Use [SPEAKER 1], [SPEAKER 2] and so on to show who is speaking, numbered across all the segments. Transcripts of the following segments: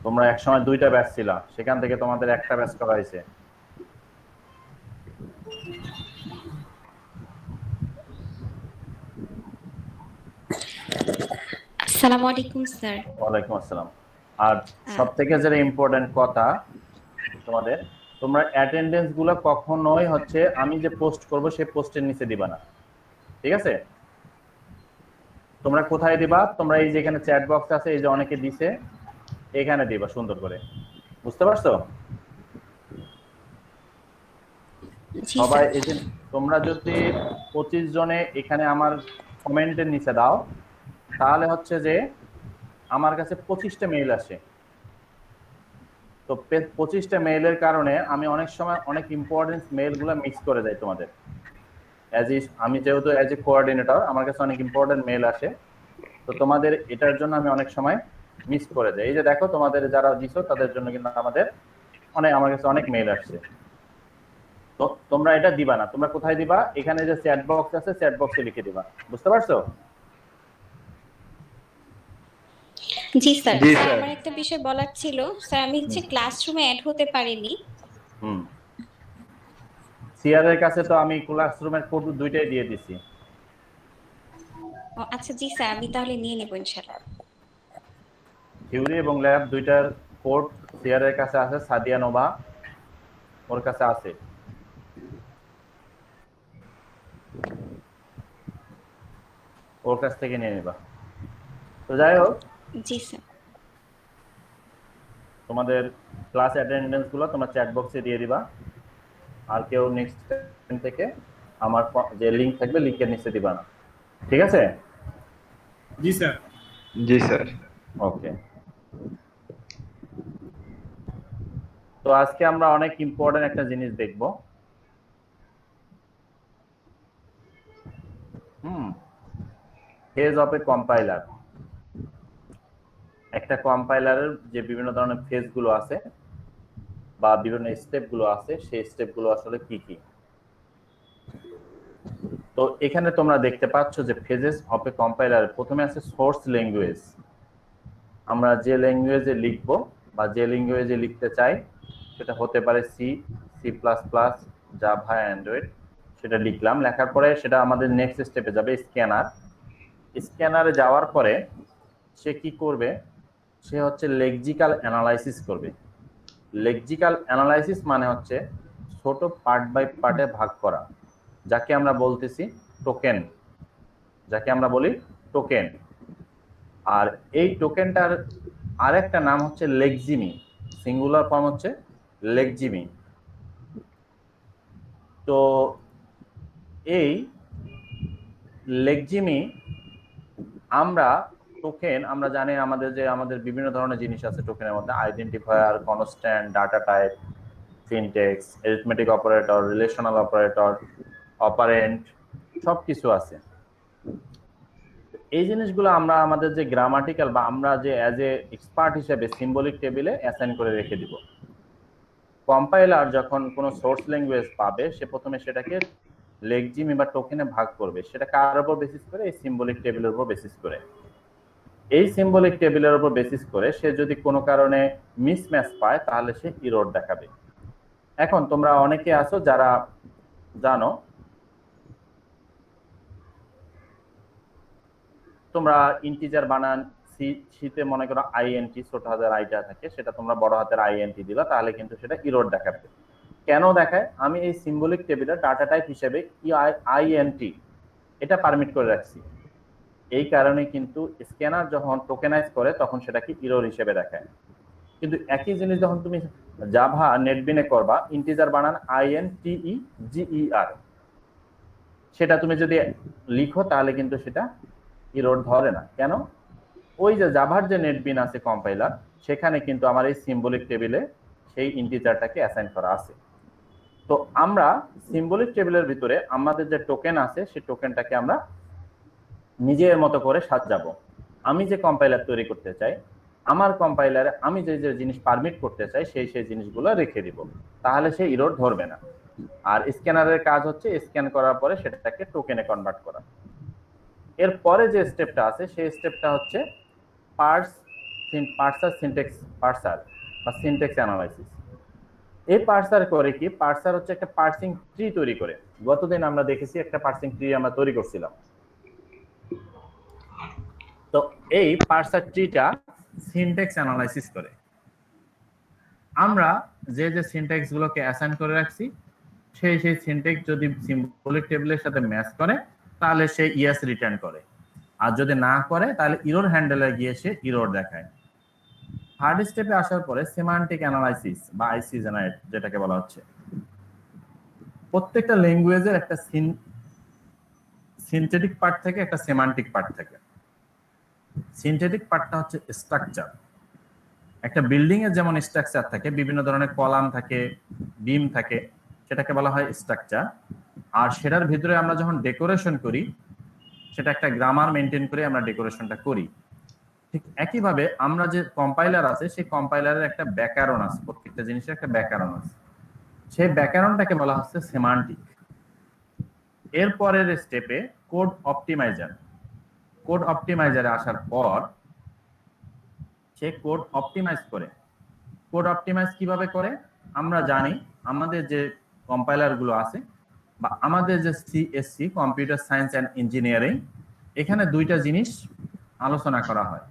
[SPEAKER 1] তোমরা একসময় 2টা ব্যাচ ছিল, সেখান থেকে তোমাদের একটা ব্যাচ করা হয়েছে।
[SPEAKER 2] আসসালামু আলাইকুম স্যার।
[SPEAKER 1] ওয়ালাইকুম আসসালাম। আর সব থেকে যেটা ইম্পর্টেন্ট কথা তোমাদের, তোমরা অ্যাটেন্ডেন্স গুলো কখনোই হচ্ছে আমি যে পোস্ট করব সেই পোস্টের নিচে দিবা না, ঠিক আছে? তোমরা কোথায় দিবা? তোমরা এই যে এখানে চ্যাট বক্স আছে, এই যে অনেকে দিছে, এখানে দিবা সুন্দর করে। বুঝতে পারছো?
[SPEAKER 2] জি
[SPEAKER 1] সবাই
[SPEAKER 2] স্যার।
[SPEAKER 1] এই যে তোমরা যদি 25 জনে এখানে আমার কমেন্টের নিচে দাও, তাহলে হচ্ছে যে আমার কাছে 25টা মেইল আসে। তো 25টা মেইলের কারণে আমি অনেক সময় অনেক ইম্পর্টেন্ট মেইলগুলো মিক্স করে যাই তোমাদের। আমি যেহেতু অ্যাজ এ কোঅর্ডিনেটর, আমার কাছে অনেক ইম্পর্টেন্ট মেইল আসে। তো তোমাদের এটার জন্য আমি অনেক সময় মিস করে যাই। এই যে দেখো, তোমাদের যারা দিছো তাদের জন্য কিন্তু আমার কাছে অনেক মেইল আসছে। তো তোমরা এটা দিবা না। তোমরা কোথায় দিবা? এখানে যে চ্যাট বক্স আছে, চ্যাট বক্সে লিখে দিবা। বুঝতে পারছো?
[SPEAKER 2] জি স্যার।
[SPEAKER 1] জি
[SPEAKER 2] স্যার
[SPEAKER 1] স্যার।
[SPEAKER 2] আমার একটা বিষয় বলার ছিল। স্যার আমি হচ্ছে ক্লাসরুমে এড হতে পারিনি।
[SPEAKER 1] হুম। সিআর এর কাছে তো আমি ক্লাসরুমের কোড 2টাই দিয়ে দিছি।
[SPEAKER 2] ও আচ্ছা জি স্যার, আমি তাহলে নিয়ে নেব ইনশাআল্লাহ।
[SPEAKER 1] থিওরি এবং ল্যাব দুইটার কোড সিআর এর কাছে আছে, সাদিয়া নোভা ওর কাছে আছে। ওর কাছ থেকে নিয়ে নিবা। তো যাই হোক,
[SPEAKER 2] জি স্যার।
[SPEAKER 1] তোমাদের ক্লাস অ্যাটেন্ডেন্স গুলো তোমরা চ্যাট বক্সে দিয়ে দিবা। আর কেউ নেক্সট টাইম থেকে আমার যে লিংক থাকবে, লিংকের নিচে দিবা না, ঠিক আছে?
[SPEAKER 3] জি স্যার।
[SPEAKER 4] জি স্যার।
[SPEAKER 1] ওকে। তো আজকে আমরা অনেক ইম্পর্টেন্ট একটা জিনিস দেখব। Phase of A compiler. একটা কম্পাইলারের যে বিভিন্ন ধরনের ফেজ গুলো আছে বা বিভিন্ন স্টেপ গুলো আছে, সেই স্টেপ গুলো আসলে কি কি। তো এখানে তোমরা দেখতে পাচ্ছ যে ফেজেস অফ এ কম্পাইলার প্রথমে আছে সোর্স ল্যাঙ্গুয়েজ। আমরা যে ল্যাঙ্গুয়েজে লিখব বা যে ল্যাঙ্গুয়েজে লিখতে চাই, সেটা হতে পারে C, C plus plus, Java, Android. সেটা লিখলাম, লেখার পরে সেটা আমাদের নেক্সট স্টেপে যাবে স্ক্যানার। স্ক্যানারে যাওয়ার পরে সে কি করবে? সে হচ্ছে লেক্সিক্যাল অ্যানালাইসিস করবে। লেক্সিক্যাল অ্যানালাইসিস মানে হচ্ছে ছোট পার্ট বাই পার্টে ভাগ করা, যাকে আমরা বলতেছি টোকেন, যাকে আমরা বলি টোকেন। আর এই টোকেনটার আরেকটা নাম হচ্ছে লেক্সিমি, সিঙ্গুলার ফর্ম হচ্ছে লেক্সিমি। তো এই লেক্সিমি আমরা আমরা জানি আমাদের বিভিন্ন ধরনের জিনিস আছে টোকেনের মধ্যে, identifier, constant, data type, syntax, arithmetic operator, relational operator, operant, সবকিছু আছে। এই জিনিসগুলো আমরা আমাদের যে গ্রামাটিক্যাল বা আমরা যে অ্যাজ এ এক্সপার্ট হিসেবে সিম্বলিক টেবিলে অ্যাসাইন করে রেখে দিব। কম্পাইলার যখন কোনো সোর্স ল্যাঙ্গুয়েজ পাবে, সে প্রথমে সেটাকে লেক্সিমি বা টোকেনে ভাগ করবে। সেটা কার উপর বেসিস করে? এই সিম্বলিক টেবিলের উপর বেসিস করে। এই সিম্বলিক টেবিলের উপর বেসিস করে সে যদি কোনো কারণে মিসম্যাচ পায়, তাহলে সে ইরর দেখাবে। এখন তোমরা অনেকে আছো যারা জানো, তোমরা ইন্টিজার বানান সিতে মনে করো আইএনটি, ছোট হাতের আইটা থাকে, সেটা তোমরা বড় হাতের আইএনটি দিলা, তাহলে কিন্তু সেটা ইরর দেখাবে। কেন দেখায়? আমি এই সিম্বলিক টেবিলে ডাটা টাইপ হিসেবে আইএনটি এটা পারমিট করে রাখছি। এই কারণে কিন্তু স্ক্যানার যখন টোকেনাইজ করে, তখন সেটাকে ইরর হিসেবে দেখায়। কিন্তু একই জিনিস যখন তুমি জাভা নেটবিনে করবা, ইন্টিজার বানান INTEGER, সেটা তুমি যদি লিখো তাহলে কিন্তু সেটা ইরর ধরে না। কেন? ওই যে জাভার যে নেটবিন আছে কম্পাইলার, সেখানে কিন্তু আমার এই সিম্বলিক টেবিলে সেই ইন্টিজারটাকে অ্যাসাইন করা আছে। তো আমরা সিম্বলিক টেবিলের ভিতরে আমাদের যে টোকেন আছে, সেই টোকেনটাকে আমরা নিজের মতো করে সাজাবো। আমি যে কম্পাইলার তৈরি করতে চাই, আমার কম্পাইলারে আমি যে যে জিনিস পারমিট করতে চাই, সেই জিনিসগুলো রেখে দিব, তাহলে সে ইরর ধরবে না। আর স্ক্যানারের কাজ হচ্ছে স্ক্যান করার পরে সেটাকে টোকেনে কনভার্ট করা। এর পরে যে স্টেপটা আছে, সেই স্টেপটা হচ্ছে পার্স পার্সার সিনট্যাক্স পার্সার বা সিনট্যাক্স অ্যানালাইসিস। এই পার্সার করে কি, পার্সার হচ্ছে একটা পার্সিং ট্রি তৈরি করে। গতদিন আমরা দেখেছি একটা পার্সিং ট্রি আমরা তৈরি করছিলাম। তো এই পার্সার ট্রিটা সিনট্যাক্স অ্যানালাইসিস করে। আমরা যে যে সিনট্যাক্স গুলোকে অ্যাসাইন করে রাখছি সেই সিনট্যাক্স যদি সিম্বলিক টেবিলের সাথে ম্যাচ করে তাহলে সে ইয়েস রিটার্ন করে, আর যদি না করে তাহলে ইরর হ্যান্ডেলে গিয়ে সে ইরর দেখায়। থার্ড স্টেপে আসার পরে সেমান্টিক অ্যানালাইসিস বা আইসি জেনারেট যেটাকে বলা হচ্ছে। প্রত্যেকটা ল্যাঙ্গুয়েজের একটা সিনথেটিক পার্ট থেকে একটা সেমান্টিক পার্ট থাকে। সিনথেটিক পার্টটা হচ্ছে স্ট্রাকচার। একটা বিল্ডিং এর যেমন স্ট্রাকচার থাকে, বিভিন্ন ধরনের কলাম থাকে, বিম থাকে, সেটাকে বলা হয় স্ট্রাকচার। আর সেটার ভিতরে আমরা যখন ডেকোরেশন করি সেটা একটা গ্রামার মেনটেন করে আমরা ডেকোরেশনটা করি। ঠিক একইভাবে আমরা যে কম্পাইলার আছে সেই কম্পাইলারের একটা ব্যাকরণ আছে, প্রত্যেকটা জিনিসের একটা ব্যাকরণ আছে, সেই ব্যাকরণটাকে বলা হচ্ছে সেমান্টিক। এর পরের স্টেপে কোড অপটিমাইজার। কোড অপটিমাইজারে আসার পর সে কোড অপটিমাইজ করে। কোড অপটিমাইজ কিভাবে করে আমরা জানি, আমাদের যে কম্পাইলার গুলো আছে বা আমাদের যে CSC computer science and engineering, এখানে দুইটা জিনিস আলোচনা করা হয়।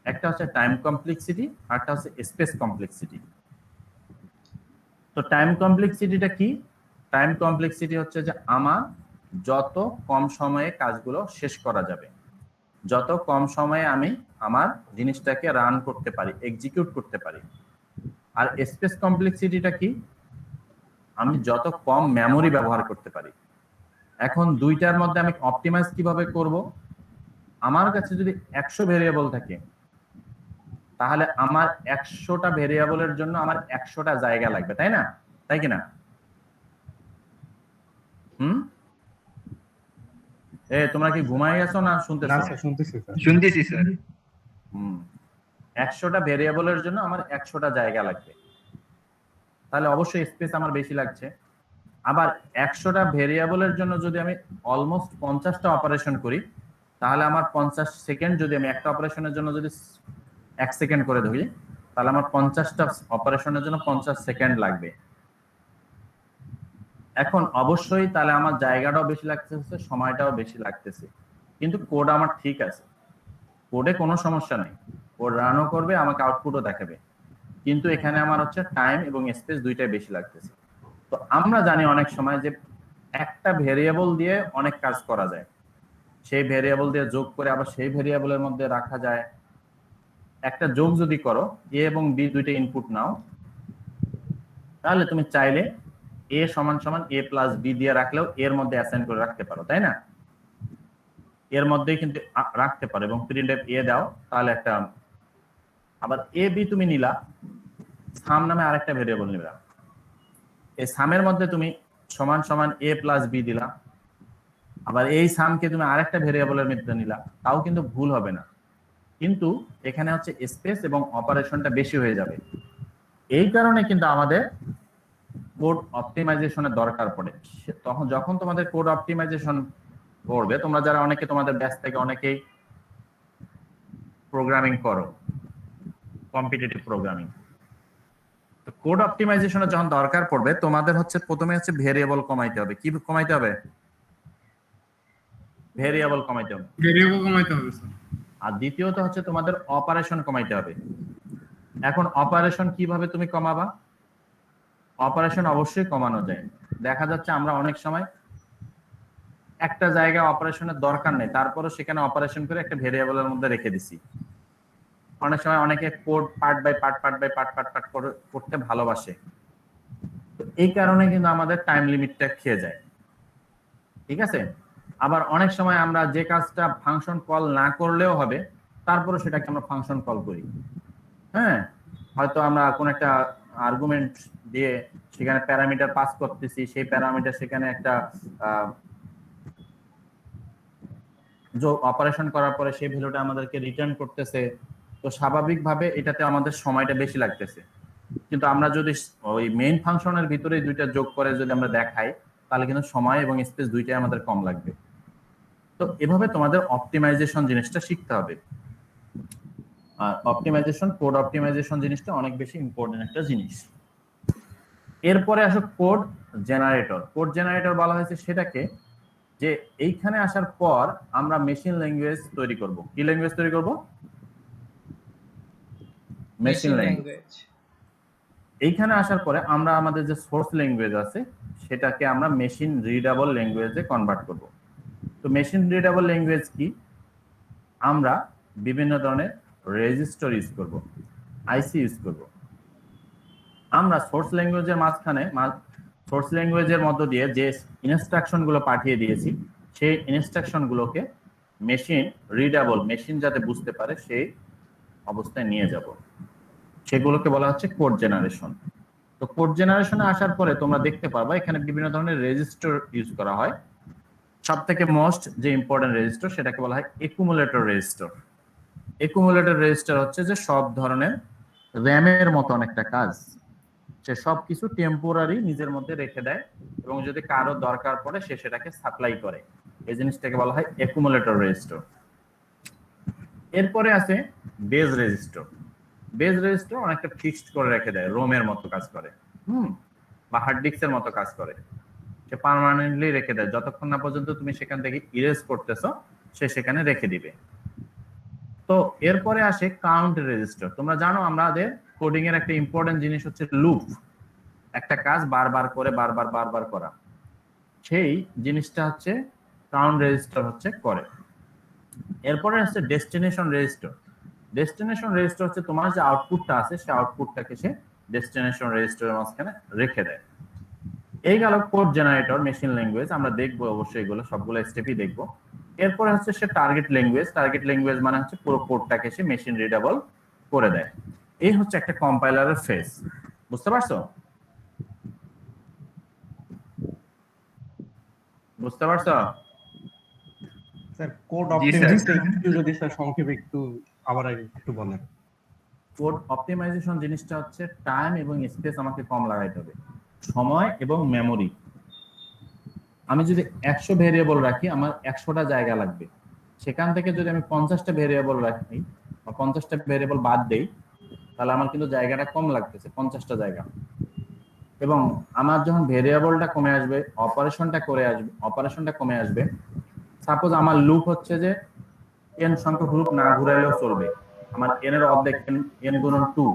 [SPEAKER 1] একটা হচ্ছে টাইম কমপ্লেক্সিটি, আর একটা হচ্ছে স্পেস কমপ্লেক্সিটি। তো টাইম কমপ্লেক্সিটিটা কি? টাইম কমপ্লেক্সিটি হচ্ছে যে আমার যত কম সময়ে কাজগুলো শেষ করা যাবে, যত কম সময়ে আমি আমার জিনিসটাকে রান করতে পারি, এক্সিকিউট করতে পারি। আর স্পেস কমপ্লেক্সিটিটা কি? আমি যত কম মেমোরি ব্যবহার করতে পারি। এখন দুইটার মধ্যে আমি অপটিমাইজ কিভাবে করব? আমার কাছে যদি 100 ভেরিয়েবল থাকে তাহলে আমার 100টা ভেরিয়েবলের জন্য আমার 100টা জায়গা লাগবে, তাই না? তাই কিনা? তোমরা কি ঘুমায় গেছো না শুনতেছো?
[SPEAKER 4] শুনতেছি স্যার।
[SPEAKER 1] 100টা ভেরিয়েবলের জন্য আমার 100টা জায়গা লাগবে, তাহলে অবশ্যই স্পেস আমার বেশি লাগছে। আবার 100টা ভেরিয়েবলের জন্য যদি আমি অলমোস্ট 50টা অপারেশন করি তাহলে আমার 50 সেকেন্ড, যদি আমি একটা অপারেশনের জন্য যদি 1 সেকেন্ড করে ধরি তাহলে আমার 50টা অপারেশনের জন্য 50 সেকেন্ড লাগবে। এখন অবশ্যই তাহলে আমার জায়গাটাও বেশি লাগতেছে, সময়টাও বেশি লাগতেছে, কিন্তু কোড আমার ঠিক আছে, কোডে কোনো সমস্যা নেই, কোড রানও করবে, আমাকে আউটপুটও দেখাবে, কিন্তু এখানে আমার হচ্ছে টাইম এবং স্পেস দুইটাই বেশি লাগতেছে। তো আমরা জানি অনেক সময় যে একটা ভেরিয়েবল দিয়ে অনেক কাজ করা যায়, সেই ভেরিয়েবল দিয়ে যোগ করে আবার সেই ভেরিয়েবলের মধ্যে রাখা যায়। একটা যোগ যদি করো, এ এবং বি দুইটা ইনপুট নাও, তাহলে তুমি চাইলে এ সমান সমান এ প্লাস বি দিয়ে রাখলেও এর মধ্যে অ্যাসাইন করে রাখতে পারো, তাই না? এর মধ্যেই কিন্তু রাখতে পারো এবং প্রিন্টএফ এ দাও, তাহলে একটা, আবার এ বি তুমি নিলা, সাম নামে আরেকটা ভেরিয়েবল নিলা, এই সামের মধ্যে তুমি সমান সমান এ প্লাস বি দিলা, আবার এই সামকে তুমি আরেকটা ভেরিয়েবলের মধ্যে নিলা, তাও কিন্তু ভুল হবে না, কিন্তু এখানে হচ্ছে স্পেস এবং অপারেশনটা বেশি হয়ে যাবে। এই কারণে কিন্তু আমাদের কোড অপটিমাইজেশনের দরকার পড়ে। তখন যখন তোমাদের কোড অপটিমাইজেশন করবে, তোমরা যারা অনেকে তোমাদের ব্যাচ থেকে অনেকেই প্রোগ্রামিং করো, কম্পিটিটিভ প্রোগ্রামিং, তো কোড অপটিমাইজেশনের যখন দরকার পড়বে তোমাদের হচ্ছে প্রথমে হচ্ছে ভেরিয়েবল কমাইতে হবে। কি কমাইতে হবে? ভেরিয়েবল কমাইতে হবে,
[SPEAKER 3] স্যার।
[SPEAKER 1] আর দ্বিতীয়ত হচ্ছে তোমাদের অপারেশন কমাইতে হবে। এখন অপারেশন কিভাবে তুমি কমাবা? অপারেশন অবশ্যই কমানো যায়। দেখা যাচ্ছে আমরা অনেক সময় একটা জায়গায় অপারেশনের দরকার নেই, তারপরে সেখানে অপারেশন করে একটা ভেরিয়েবলের মধ্যে রেখে দিছি। অনেক সময় অনেকে কোড পার্ট বাই পার্ট করতে ভালোবাসে, তো এই কারণে কিন্তু আমাদের টাইম লিমিটটা খেয়ে যায়, ঠিক আছে? আবার অনেক সময় আমরা যে কাজটা ফাংশন কল না করলেও হবে, তারপরে সেটাকে আমরা ফাংশন কল করি। হ্যাঁ, হয়তো আমরা কোন একটা আর্গুমেন্ট দিয়ে সেখানে প্যারামিটার পাস করতেছি, সেই প্যারামিটার সেখানে একটা অপারেশন করার পরে সেই ভ্যালুটা আমাদেরকে রিটার্ন করতেছে, তো স্বাভাবিকভাবে এটাতে আমাদের সময়টা বেশি লাগতেছে। কিন্তু আমরা যদি ওই মেইন ফাংশনের ভিতরে দুইটা যোগ করে যদি আমরা দেখাই তাহলে কিন্তু সময় এবং স্পেস দুইটাই আমাদের কম লাগবে। তো এভাবে তোমাদের অপটিমাইজেশন জিনিসটা শিখতে হবে। আর অপটিমাইজেশন, কোড অপটিমাইজেশন জিনিসটা অনেক বেশি ইম্পর্টেন্ট একটা জিনিস। এরপরে আসো কোড জেনারেটর। কোড জেনারেটর বলা হয়েছে সেটাকে যে এইখানে আসার পর আমরা মেশিন ল্যাঙ্গুয়েজ তৈরি করব। কি ল্যাঙ্গুয়েজ তৈরি করব? Machine language. এইখানে আসার পরে আমরা আমাদের যে সোর্স ল্যাঙ্গুয়েজ আছে সেটাকে আমরা মেশিন রিডেবল ল্যাঙ্গুয়েজে কনভার্ট করব। তো মেশিন রিডেবল ল্যাঙ্গুয়েজ কি? আমরা বিভিন্ন ধরনের রেজিস্টার ইউজ করব, আইসি ইউজ করব। আমরা সোর্স ল্যাঙ্গুয়েজের মাঝখানে সোর্স ল্যাঙ্গুয়েজের মধ্য দিয়ে যে ইনস্ট্রাকশন গুলো পাঠিয়ে দিয়েছি সেই ইনস্ট্রাকশন গুলোকে মেশিন রিডেবল, মেশিন যাতে বুঝতে পারে সেই অবস্থায় নিয়ে যাব, সেগুলোকে বলা হচ্ছে কোড জেনারেশন। তো কোড জেনারেশনে আসার পরে তোমরা দেখতে পারবা এখানে বিভিন্ন ধরনের রেজিস্টার ইউজ করা হয়। সব থেকে মোস্ট যে ইম্পর্টেন্ট রেজিস্টার সেটাকে বলা হয় একুমুলেটর রেজিস্টার। একুমুলেটর রেজিস্টার হচ্ছে যে সব ধরনের র্যামের মতন একটা কাজ, সে সবকিছু টেম্পোরারি নিজের মধ্যে রেখে দেয় এবং যদি কারো দরকার পড়ে সে সেটাকে সাপ্লাই করে। এই জিনিসটাকে বলা হয় একুমুলেটর রেজিস্টার। এরপরে আছে বেজ রেজিস্টার। বেজ রেজিস্টার অনেকটা ফিক্সড করে রেখে দেয়, রোমের মতো কাজ করে, বা হার্ড ডিস্কের মতো কাজ করে। সে পার্মানেন্টলি রেখে দেয়, যতক্ষণ না পর্যন্ত তুমি সেখান থেকে ইরেজ করতেছো সে সেখানে রেখে দিবে। তো এরপরে আসে কাউন্ট রেজিস্টার। তোমরা জানো আমাদের কোডিং এর একটা ইম্পর্টেন্ট জিনিস হচ্ছে লুপ, একটা কাজ বারবার করে বারবার করা। সেই জিনিসটা হচ্ছে কাউন্ট রেজিস্টার হচ্ছে করে। এরপরে আছে ডেস্টিনেশন রেজিস্টার। ডেস্টিনেশন রেজিস্টার হচ্ছে তোমার যে আউটপুটটা আছে সেই আউটপুটটাকে সে ডেস্টিনেশন রেজিস্টারের মাঝখানে রেখে দেয়। এই গেল কোড জেনারেটর, মেশিন ল্যাঙ্গুয়েজ। আমরা দেখবো অবশ্যই এগুলো সবগুলো স্টেপই দেখবো। এরপরে হচ্ছে সে টার্গেট ল্যাঙ্গুয়েজ। টার্গেট ল্যাঙ্গুয়েজ মানে হচ্ছে পুরো কোডটাকে সে মেশিন রিডেবল করে দেয়। এই হচ্ছে একটা কম্পাইলারের ফেজ। বুঝতে পারছো? বুঝতে পারছো
[SPEAKER 4] স্যার কোড অপটিমাইজেশন যদি স্যার সংক্ষেপে একটু আবার একটু বলেন।
[SPEAKER 1] কোড অপটিমাইজেশন জিনিসটা হচ্ছে টাইম এবং স্পেস আমাকে কম লাগাইতে হবে, সময় এবং মেমোরি। আমি যদি 100 ভেরিয়েবল রাখি আমার 100টা জায়গা লাগবে, সেখান থেকে যদি আমি 50টা ভেরিয়েবল রাখি বা 50টা ভেরিয়েবল বাদ দেই তাহলে আমার কিন্তু জায়গাটা কম লাগতেছে, 50টা জায়গা। এবং আমার যখন ভেরিয়েবলটা কমে আসবে, অপারেশনটা কমে আসবে। সাপোজ আমার লুপ হচ্ছে যে n সংখ্যক লুপ না ঘুরাইলেও চলবে, আমার n এর অর্ধেক n গুণন 2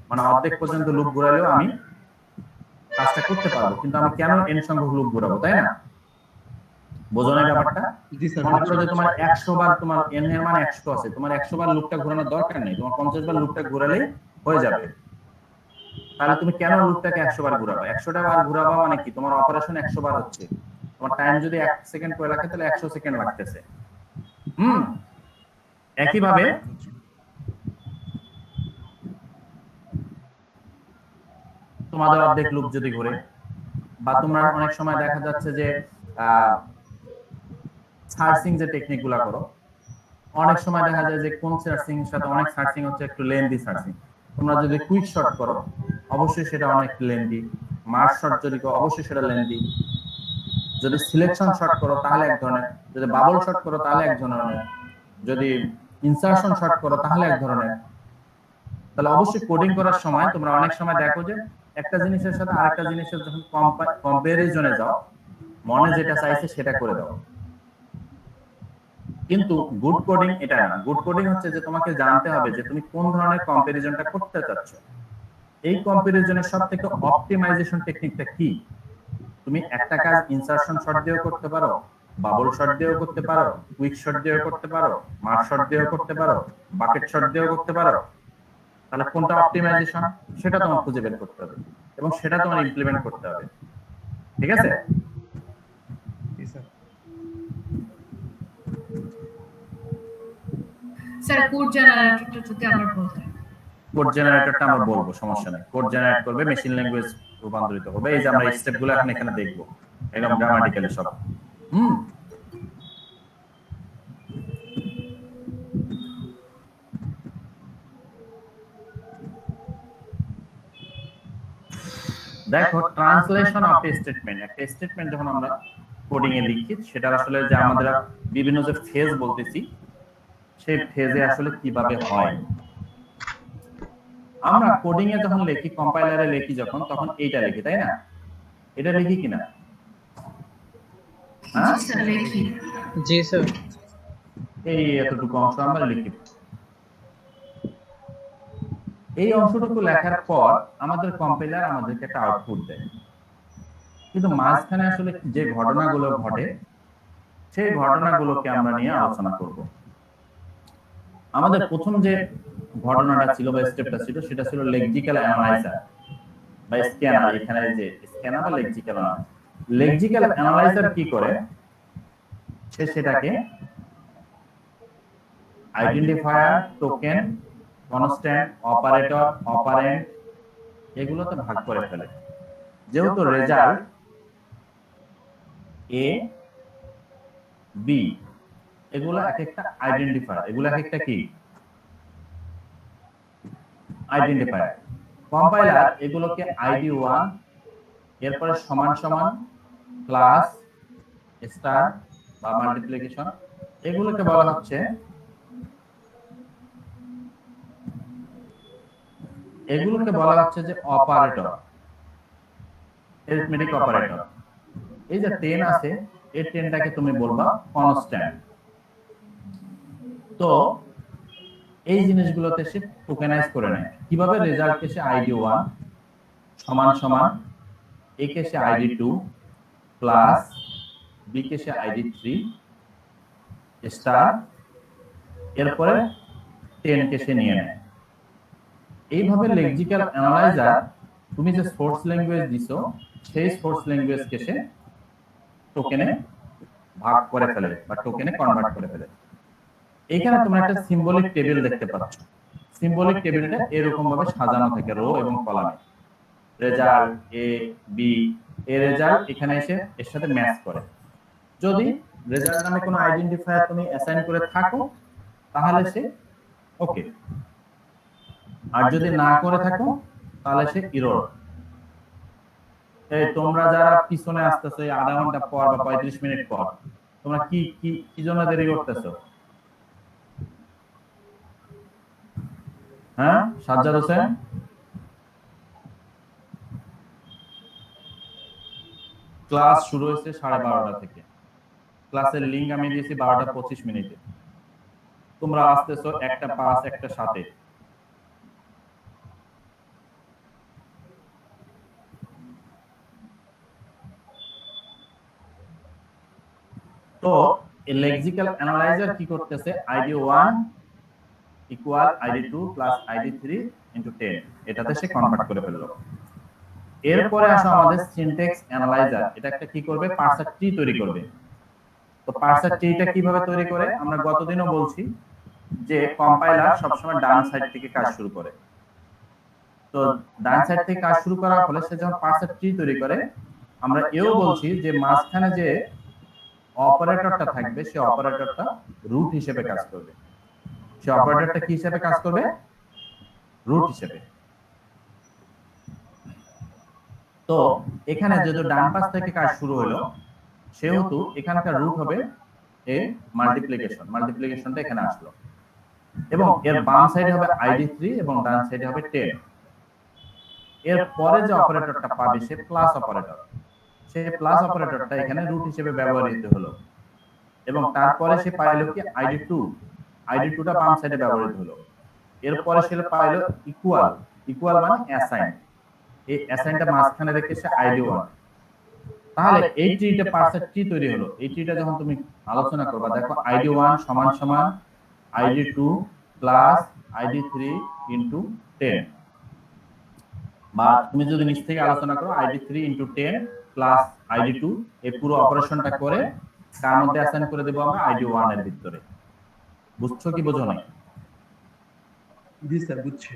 [SPEAKER 1] মানে অর্ধেক পর্যন্ত লুপ ঘুরাইলেও আমি কাজটা করতে পারবো। কিন্তু আমি কেন n সংখ্যক লুপ ঘুরাবো, তাই না? বোঝো না ব্যাপারটা?
[SPEAKER 4] জি স্যার।
[SPEAKER 1] মনে করো যে তোমার 100 বার, তোমার n এর মান 100 আছে, তোমার 100 বার লুপটা ঘোরানোর দরকার নেই, তোমার 50 বার লুপটা ঘোরালেই হয়ে যাবে। তাহলে তুমি কেন লুপটাকে 100 বার ঘোরাবা? 100টা বার ঘোরাবা মানে কি, তোমার অপারেশন 100 বার হচ্ছে, তোমার টাইম যদি 1 সেকেন্ড করে লাগে তাহলে 100 সেকেন্ড লাগতেছে। একইভাবে তোমাদের অর্ধেক লুপ যদি ঘুরে, বা তোমরা অনেক সময় দেখা যাচ্ছে যে সার্চিং যে টেকনিক গুলা করো, অনেক সময় দেখা যায় যে কোন সার্চিং এর সাথে অনেক সার্চিং হচ্ছে একটু লেন্দি সার্চিং। তোমরা যদি কুইক শর্ট করো অবশ্যই সেটা অনেক লেন্দি, মার্জ শর্ট যদি করো অবশ্যই সেটা লেন্দি, যদি সিলেকশন শর্ট করো তাহলে এক ধরনের, যদি বাবল শর্ট করো তাহলে এক ধরনের, যদি ইনসারশন শর্ট করো তাহলে এক ধরনের। তাহলে অবশ্যই কোডিং করার সময় তোমরা অনেক সময় দেখো যে একটা জিনিসের সাথে আরেকটা জিনিসের যখন কম্পারিজনে যাও, মনে যেটা চাইছে সেটা করে দাও। কিন্তু গুড কোডিং এটা না। গুড কোডিং হচ্ছে যে তোমাকে জানতে হবে যে তুমি কোন ধরনের কম্পারিজনটা করতে চাচ্ছ, এই কম্পারিজনের সবথেকে অপটিমাইজেশন টেকনিকটা কি। তুমি একটা কাজ ইনসারশন শর্ট দিয়েও করতে পারো, বাবল শর্ট দিয়েও করতে পারো, কুইক শর্ট দিয়েও করতে পারো, মার্জ শর্ট দিয়েও করতে পারো, বাকেট শর্ট দিয়েও করতে পারো। তাহলে কোনটা অপটিমাইজেশন সেটা তোমার খুঁজে বের করতে হবে এবং সেটা তোমার ইমপ্লিমেন্ট করতে হবে। ঠিক আছে?
[SPEAKER 5] স্যার কোড জেনারেটরটা যদি আবার বলতেন।
[SPEAKER 1] কোড জেনারেটরটা আমরা বলবো, সমস্যা নাই। কোড জেনারেট করবে, মেশিন ল্যাঙ্গুয়েজ রূপান্তরিত হবে। এই যে আমরা স্টেপগুলো এখন এখানে দেখবো একদম গ্রামাটিক্যালি সব। দেখো ট্রান্সলেশন অফ স্টেটমেন্ট, একটা স্টেটমেন্ট যখন আমরা কোডিং এ লিখি সেটা আসলে যে আমাদের বিভিন্ন যে ফেজ বলতেছি সেই ফেজে আসলে কিভাবে হয় আমরা কোডিং এ যখন লিখি, কম্পাইলারে লিখি যখন, তখন এইটা লিখি, তাই না? এটা লিখি কিনা? হ্যাঁ,
[SPEAKER 5] জি স্যার লিখি।
[SPEAKER 6] জি স্যার।
[SPEAKER 1] এই এতটুকু অংশ আমরা লিখি। এই অংশটুকু লেখার পর আমাদের কম্পাইলার আমাদেরকে একটা আউটপুট দেয়। কিন্তু মাঝখানে আসলে যে ঘটনাগুলো ঘটে, সেই ঘটনাগুলোকে আমরা নিয়ে আলোচনা করব। আমাদের প্রথম যে ঘটনাটা ছিল বা স্টেপটা ছিল, সেটা ছিল লেক্সিক্যাল অ্যানালাইজার বা স্ক্যানার। এখানে যে স্ক্যানার বা লেক্সিক্যাল অ্যানালাইজার, লেক্সিক্যাল অ্যানালাইজার কি করে, সে সেটাকে identifier, token, constant, operator, operand এগুলোতে ভাগ করে ফেলে। যেহেতু রেজাল্ট এ, বি, এগুলো এক একটা আইডেন্টিফায়ার, এগুলো এক একটা কি আইডেন্টিফায়ার। কম্পাইলার এগুলোকে আইডি 1, এরপরে সমান সমান, প্লাস, স্টার বা মাল্টিপ্লিকেশন, এগুলোকে বলা হচ্ছে যে অপারেটর, অ্যারিথমেটিক অপারেটর। এই যে 10 আছে, এই 10টাকে তুমি বলবা কনস্ট্যান্ট। তো এই জিনিসগুলোতে সে টোকেনাইজ করে নেয়। কিভাবে? রেজাল্টকে সে আইডি 1 সমান সমান, এ কে সে আইডি 2 প্লাস, বি কে সে আইডি 3 স্টার, এরপরে 10 কে সে নিয়ে নেয়। এইভাবে লেক্সিক্যাল অ্যানালাইজার তুমি যে সোর্স ল্যাঙ্গুয়েজ দিছো, সেই সোর্স ল্যাঙ্গুয়েজকে সে টোকেনে ভাগ করে ফেলে বা টোকেনে কনভার্ট করে ফেলে। এখানে তোমরা একটা সিম্বলিক টেবিল দেখতে পাচ্ছ। সিম্বলিক টেবিলটা এরকম ভাবে সাজানো থাকে রো এবং কলামে। Result A, B, A result এখানে এসে এর সাথে ম্যাচ করে। যদি রেজাল্ট নামে কোনো আইডেন্টিফায়ার তুমি অ্যাসাইন করে থাকো, তাহলে সে ওকে, আর যদি না করে থাকো তাহলে সে এরর। এই তোমরা যারা পিছনে আসতেছো এই আধা ঘন্টা পর বা 35 মিনিট পর, তোমরা কি কি কি জন্য দেরি করতেছো? হ্যাঁ, সাজ্জাদ হোসেন, ক্লাস শুরু হয়েছে 12:30 থেকে। ক্লাসের লিংক আমি দিয়েছি 12:25 তোমরা আসতেছো 1:05, 1:07। তো এই লেক্সিক্যাল অ্যানালাইজার কি করতেছে? ID 1 equal ID 2 plus ID 3 into 10, এটাতে সে কনভার্ট করে ফেললো। এরপরে আসো আমাদের সিনট্যাক্স অ্যানালাইজার। এটা একটা কি করবে? পার্সার ট্রি তৈরি করবে। তো পার্সার ট্রিটা কিভাবে তৈরি করে? আমরা গতদিনও বলছি যে কম্পাইলার সবসময় ডান সাইড থেকে কাজ শুরু করে। তো ডান সাইড থেকে কাজ শুরু করার ফলে সে যখন পার্সার ট্রি তৈরি করে, আমরা এও বলছি যে মাঝখানে যে অপারেটরটা থাকবে, সে অপারেটরটা রুট হিসেবে কাজ করবে। সে অপারেটরটা কি হিসেবে কাজ করবে? রুট হিসেবে। তো এখানে যেহেতু ডান পাশ থেকে কাজ শুরু হলো, সেহেতু এখানকার রুট হবে এ মাল্টিপ্লিকেশন। মাল্টিপ্লিকেশনটা এখানে আসলো এবং এর বাম সাইডে হবে আইডি 3 এবং ডান সাইডে হবে 10। এর পরে যে অপারেটরটা পাবে সে প্লাস অপারেটর। সেই প্লাস অপারেটরটা এখানে রুট হিসেবে ব্যবহৃত হলো এবং তারপরে সে পাইলো কি আইডি 2। আইডি 2টা বাম সাইডে ব্যবহৃত হলো। এরপরে সে পাইলো ইকুয়াল। ইকুয়াল মানে অ্যাসাইন। এই অ্যাসাইনটা মাঝখানে রেখে সে আইডি 1। তাহলে এই ট্রিটা পার্সার ট্রি তৈরি হলো। এই ট্রিটা যখন তুমি আলোচনা করবা, দেখো আইডি 1 সমান সমান আইডি 2 প্লাস আইডি 3 ইনটু 10, বা তুমি যদি নিচ থেকে আলোচনা করো আইডি 3 ইনটু 10 প্লাস আইডি 2, এই পুরো অপারেশনটা করে কার মধ্যে অ্যাসাইন করে দেব? আমরা আইডি 1 এর ভিতরে। বুঝছো কি বোঝো না?
[SPEAKER 4] জি স্যার, বুঝছি।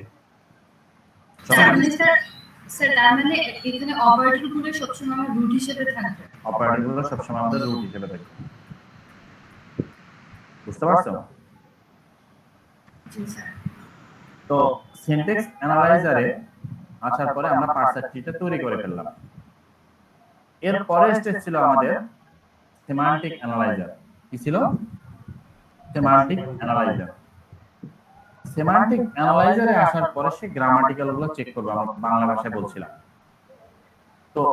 [SPEAKER 5] স্যার তার মানে এখানে অপারেটরগুলো সবসময় আমার রুট হিসেবে থাকবে।
[SPEAKER 1] অপারেটরগুলো সবসময় আমাদের রুট হিসেবে থাকবে। বুঝতে পারছো?
[SPEAKER 5] জি স্যার।
[SPEAKER 1] তো সিনট্যাক্স অ্যানালাইজারে আসার পরে আমরা পার্সার ট্রিটা তৈরি করে ফেললাম। এর পরের স্টেজ ছিল আমাদের সেমান্টিক অ্যানালাইজার। কি ছিল? Semantic analyser. সেমান্টিক অ্যানালাইজারে আসার পরে সে গ্রামাটিক্যাল গুলো চেক করবে, আমরা বাংলা ভাষায় বলছিলাম। তো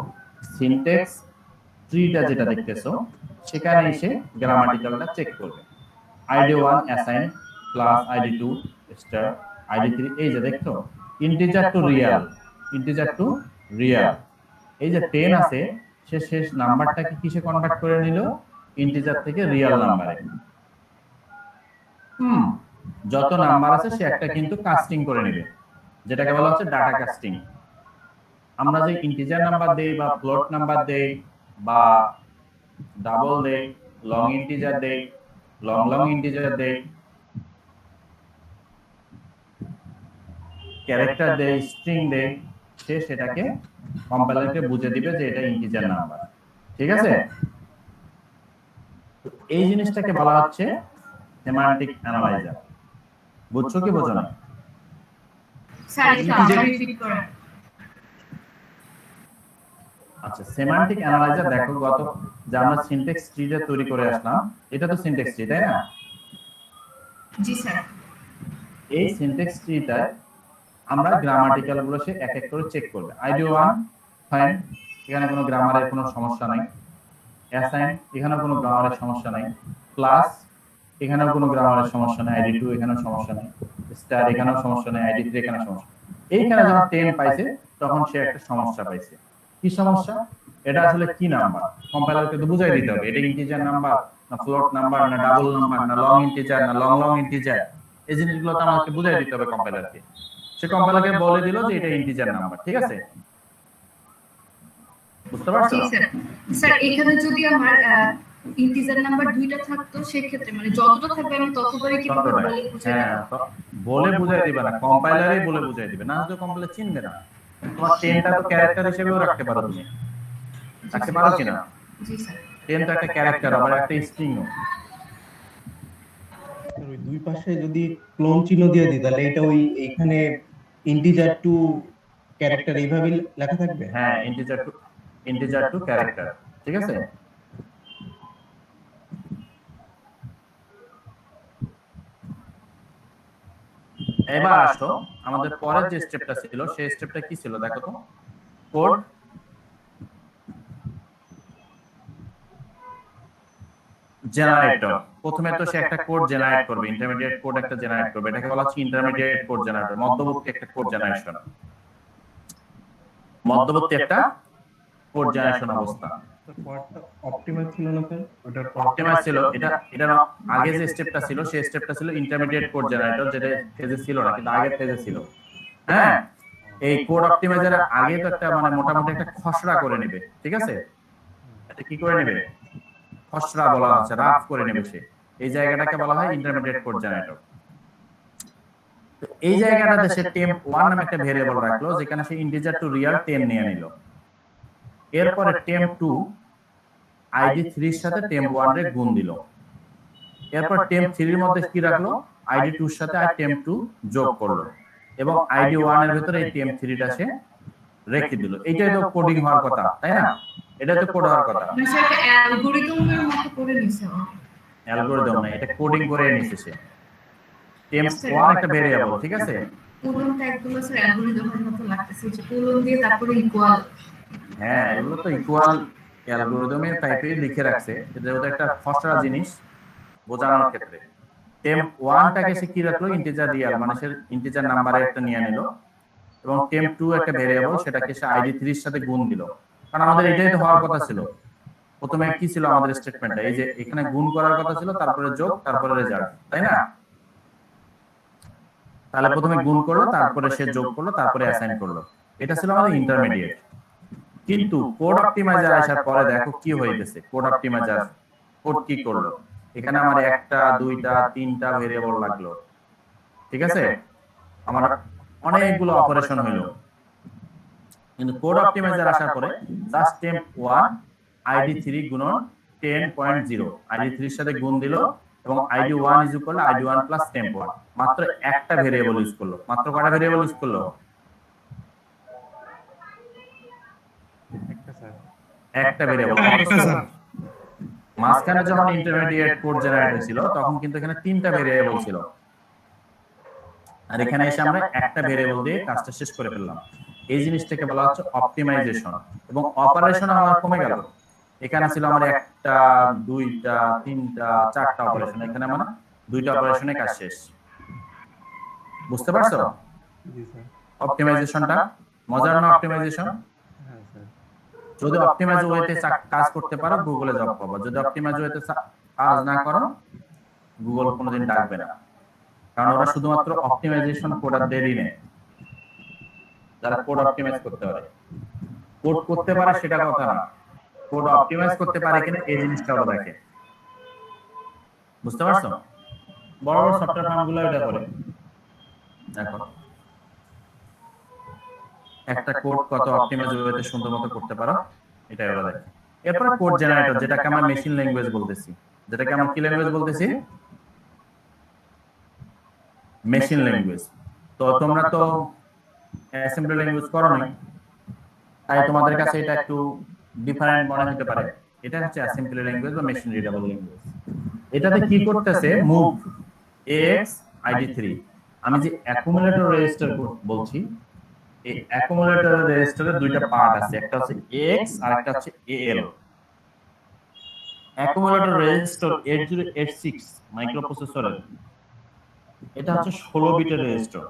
[SPEAKER 1] সিনট্যাক্স ট্রিটা যেটা দেখতেছো সেখানে এসে গ্রামাটিক্যালটা চেক করবে। ID1 assign plus ID2 star ID3, এই যে দেখছো integer to real, integer to real. এই যে 10 আছে সে শেষ নাম্বারটাকে কিসে কনভার্ট করে নিল, ইন্টিজার থেকে রিয়াল নাম্বারে। যত নাম্বার আছে সে একটা কিন্তু কাস্টিং করে নেবে, যেটাকে বলা হচ্ছে ডাটা কাস্টিং। আমরা যে ইন্টিজার নাম্বার দেই বা ফ্লোট নাম্বার দেই বা ডাবল দেই, লং ইন্টিজার দেই, লং ইন্টিজার দেই, ক্যারেক্টার দেই, স্ট্রিং দেই, সে সেটাকে কম্পাইলারকে বুঝে দিবে যে এটা ইন্টিজার নাম্বার। ঠিক আছে, এই জিনিসটাকে বলা হচ্ছে সেমান্টিক অ্যানালাইজার। বুঝছো কি বোঝো না?
[SPEAKER 5] স্যার একটু আবার রিপিট করেন।
[SPEAKER 1] আচ্ছা, সেমান্টিক অ্যানালাইজার দেখো, গত যে আমরা সিনট্যাক্স ট্রিটা তৈরি করে আসলাম, এটা তো সিনট্যাক্স ট্রি, তাই না?
[SPEAKER 5] জি স্যার।
[SPEAKER 1] এই সিনট্যাক্স ট্রিটায় আমরা গ্রামাটিক্যাল গুলো সে এক এক করে চেক করবে। ID1 ফাইন, এখানে কোনো গ্রামারের কোনো সমস্যা নাই। অ্যাসাইন, এখানেও কোনো গ্রামারের সমস্যা নাই। প্লাস, এখানেও কোনো গ্রামারের সমস্যা নাই। ID2 এখানেও সমস্যা নাই। স্টার, এখানেও সমস্যা নাই। ID3 এখানে সমস্যা। এইখানে যখন 10 পাইছে তখন সে একটা সমস্যা পাইছে। কি সমস্যা? এটা আসলে কি নাম্বার? কম্পাইলারকে তো বুঝাই দিতে হবে এটা ইন্টিজার নাম্বার না ফ্লোট নাম্বার না ডাবল নাম্বার না লং ইন্টিজার না লং ইন্টিজার। এই জিনিসগুলো তো আমাকে বুঝাই দিতে হবে কম্পাইলারকে। সে কম্পাইলারকে বলে দিল যে এটা ইন্টিজার নাম্বার। ঠিক আছে, বুঝতে পারছো?
[SPEAKER 5] জি স্যার। স্যার এখানে যদি আমার ইন্টিজার নাম্বার দুইটা থাকতো সেক্ষেত্রে মানে যতটা থাকবে আমি ততবারই কি বলে বুঝাই
[SPEAKER 1] হ্যাঁ, বলে বুঝাই দিবে না, কম্পাইলারই বলে বুঝাই দিবে, না তো কম্পাইলার চিনবে না। তোমার 10টা তো ক্যারেক্টার হিসেবেও রাখতে পারো, তুমি রাখতে পারো কিনা?
[SPEAKER 5] জি স্যার।
[SPEAKER 1] 10 তো একটা ক্যারেক্টার, আবার একটা স্ট্রিংও।
[SPEAKER 4] ওই দুই পাশে যদি ক্লোন চিহ্ন দিয়ে দিই তাহলে এটা ওই এখানে ইন্টিজার টু ক্যারেক্টার এইভাবে লেখা থাকবে।
[SPEAKER 1] হ্যাঁ, ইন্টিজার টু ক্যারেক্টার। ঠিক আছে, এবার আসো আমাদের পরের যে স্টেপটা ছিল সেই স্টেপটা কি ছিল দেখো তো। Code generator. প্রথমে তো সে একটা কোড জেনারেট করবে, ইন্টারমিডিয়েট কোড একটা জেনারেট করবে, এটাকে বলা হচ্ছে ইন্টারমিডিয়েট কোড জেনারেটর, মধ্যবর্তী একটা কোড জেনারেশন, মধ্যবর্তী একটা কোড জেনারেশন অবস্থা।
[SPEAKER 4] অপটিমাইজ ছিল না স্যার? ওটার
[SPEAKER 1] অপটিমাইজ ছিল, এটা আগে যে স্টেপটা ছিল সেই স্টেপটা ছিল ইন্টারমিডিয়েট কোড জেনারেটর, যেটা ফেজে ছিল না কিন্তু আগের ফেজে ছিল। হ্যাঁ, এই কোড অপটিমাইজার আগে তো একটা মানে মোটামুটি একটা খসড়া করে নেবে। ঠিক আছে, এটা কি করে নেবে? খসড়া বলা হচ্ছে, রাফ করে নেবে সে। এই জায়গাটাকে বলা হয় ইন্টারমিডিয়েট কোড জেনারেটর। তো এই জায়গাটাতে সে temp1 নামে একটা ভেরিয়েবল রাখলো, যেখানে সে ইন্টিজার টু রিয়াল 10 নিয়ে নিল। এরপরে temp2 ID3 এর সাথে temp1 এর গুণ দিল। এরপর temp3 এর মধ্যে কি রাখলো? ID2 এর সাথে আর temp2 যোগ করলো এবং ID1 এর ভিতরে এই temp3 টা সে রেখে দিল। এইটাই তো কোডিং হওয়ার কথা, তাই না? এটা তো কোড হওয়ার কথা।
[SPEAKER 5] মানে স্যার অ্যালগরিদমের মতো করে নিছে।
[SPEAKER 1] অ্যালগরিদম না, এটা কোডিং করে নিছে সে। temp1 একটা ভেরিয়েবল, ঠিক আছে?
[SPEAKER 5] কোলনটা একদম স্যার অ্যালগরিদমের মতো লাগতেছে, যে কোলন দিয়ে তারপরে ইকুয়াল।
[SPEAKER 1] হ্যাঁ, এগুলো তো ইকুয়াল অ্যালগরিদমের টাইপে লিখে রাখছে, এটা একটা খসড়া জিনিস বোঝানোর ক্ষেত্রে। temp1 টাকে সে কি রাখলো? ইন্টিজার রিয়াল, মানে সে ইন্টিজার নাম্বারে একটা নিয়ে নিল এবং temp2 একটা ভেরিয়েবল, সেটাকে সে ID3 এর সাথে গুণ দিল। কারণ আমাদের এটাই তো হওয়ার কথা ছিল। প্রথমে কি ছিল আমাদের স্টেটমেন্টটা? এই যে এখানে গুণ করার কথা ছিল, তারপরে যোগ, তারপরে রেজাল্ট, তাই না? তাহলে প্রথমে গুণ করলো, তারপরে সে যোগ করলো, তারপরে অ্যাসাইন করলো। এটা ছিল আমাদের ইন্টারমিডিয়েট। কিন্তু কোড অপটিমাইজার আসার পরে দেখো কি হয়ে গেছে। কোড অপটিমাইজার কোড কি করলো? এখানে আমার একটা, দুইটা, তিনটা ভেরিয়েবল লাগলো। ঠিক আছে, আমার অনেকগুলো অপারেশন হইলো। কিন্তু কোড অপটিমাইজার আসার পরে জাস্ট temp1 ID3 গুণন 10.0 ID3 এর সাথে গুণ দিল এবং ID1 is equal two ID1 plus temp1। মাত্র একটা ভেরিয়েবল ইউজ করলো। মাত্র কয়টা ভেরিয়েবল ইউজ করলো? একটা ভেরিয়েবল। মাঝখানে যখন ইন্টারমিডিয়েট কোড জেনারেটর ছিল তখন কিন্তু এখানে তিনটা ভেরিয়েবল ছিল। আর এখানে এসে আমরা একটা ভেরিয়েবল দিয়ে কাজটা শেষ করে ফেললাম। এই জিনিসটাকে বলা হচ্ছে অপটিমাইজেশন। এবং অপারেশন আমার কমে গেল। এখানে ছিল আমার একটা, দুইটা, তিনটা, চারটা অপারেশন, এখানে আমার দুইটা অপারেশনে কাজ শেষ। বুঝতে পারছো
[SPEAKER 4] জি স্যার।
[SPEAKER 1] অপটিমাইজেশনটা মজার না? অপটিমাইজেশন
[SPEAKER 4] হ্যাঁ স্যার।
[SPEAKER 1] যদি অপটিমাইজ ওয়েতে কাজ করতে পারো গুগলে জব পাবো, যদি অপটিমাইজ ওয়েতে কাজ না করো গুগল কোনোদিন ডাকবে না। কারণ ওরা শুধুমাত্র অপটিমাইজেশন কোডারদেরই নেয়, যারা কোড অপটিমাইজ করতে পারে। কোড করতে পারে সেটা কথা না, কোড অপটিমাইজ করতে পারে কিনা এই জিনিসটা ওরা দেখে। বুঝতে পারছো? বড় বড় সফটওয়্যার ফার্মগুলো এটা করে। দেখো একটা কোড কত অপটিমাইজ ওয়েতে সুন্দর মতো করতে পারো, এটাই ওরা দেখে। এরপর কোড জেনারেটর, যেটাকে আমরা মেশিন ল্যাঙ্গুয়েজ বলতেছি। যেটাকে আমরা কি ল্যাঙ্গুয়েজ বলতেছি? Machine language. তো তোমরা তো অ্যাসেম্বলি ল্যাঙ্গুয়েজ করো নাই, তাই তোমাদের কাছে এটা একটু ডিফারেন্ট মনে হতে পারে। এটা হচ্ছে অ্যাসেম্বলি ল্যাঙ্গুয়েজ বা মেশিন রিডেবল ল্যাঙ্গুয়েজ। এটাতে কি করতেছে? মুভ এক্স আইডি3। আমি যে অ্যাকুমুলেটর রেজিস্টার বলছি, এই অ্যাকুমুলেটর রেজিস্টারের দুইটা পার্ট আছে, একটা হচ্ছে এক্স আর একটা হচ্ছে এএল। অ্যাকুমুলেটর রেজিস্টার 8086 মাইক্রোপ্রসেসরের, এটা হচ্ছে 16 বিটের রেজিস্টার।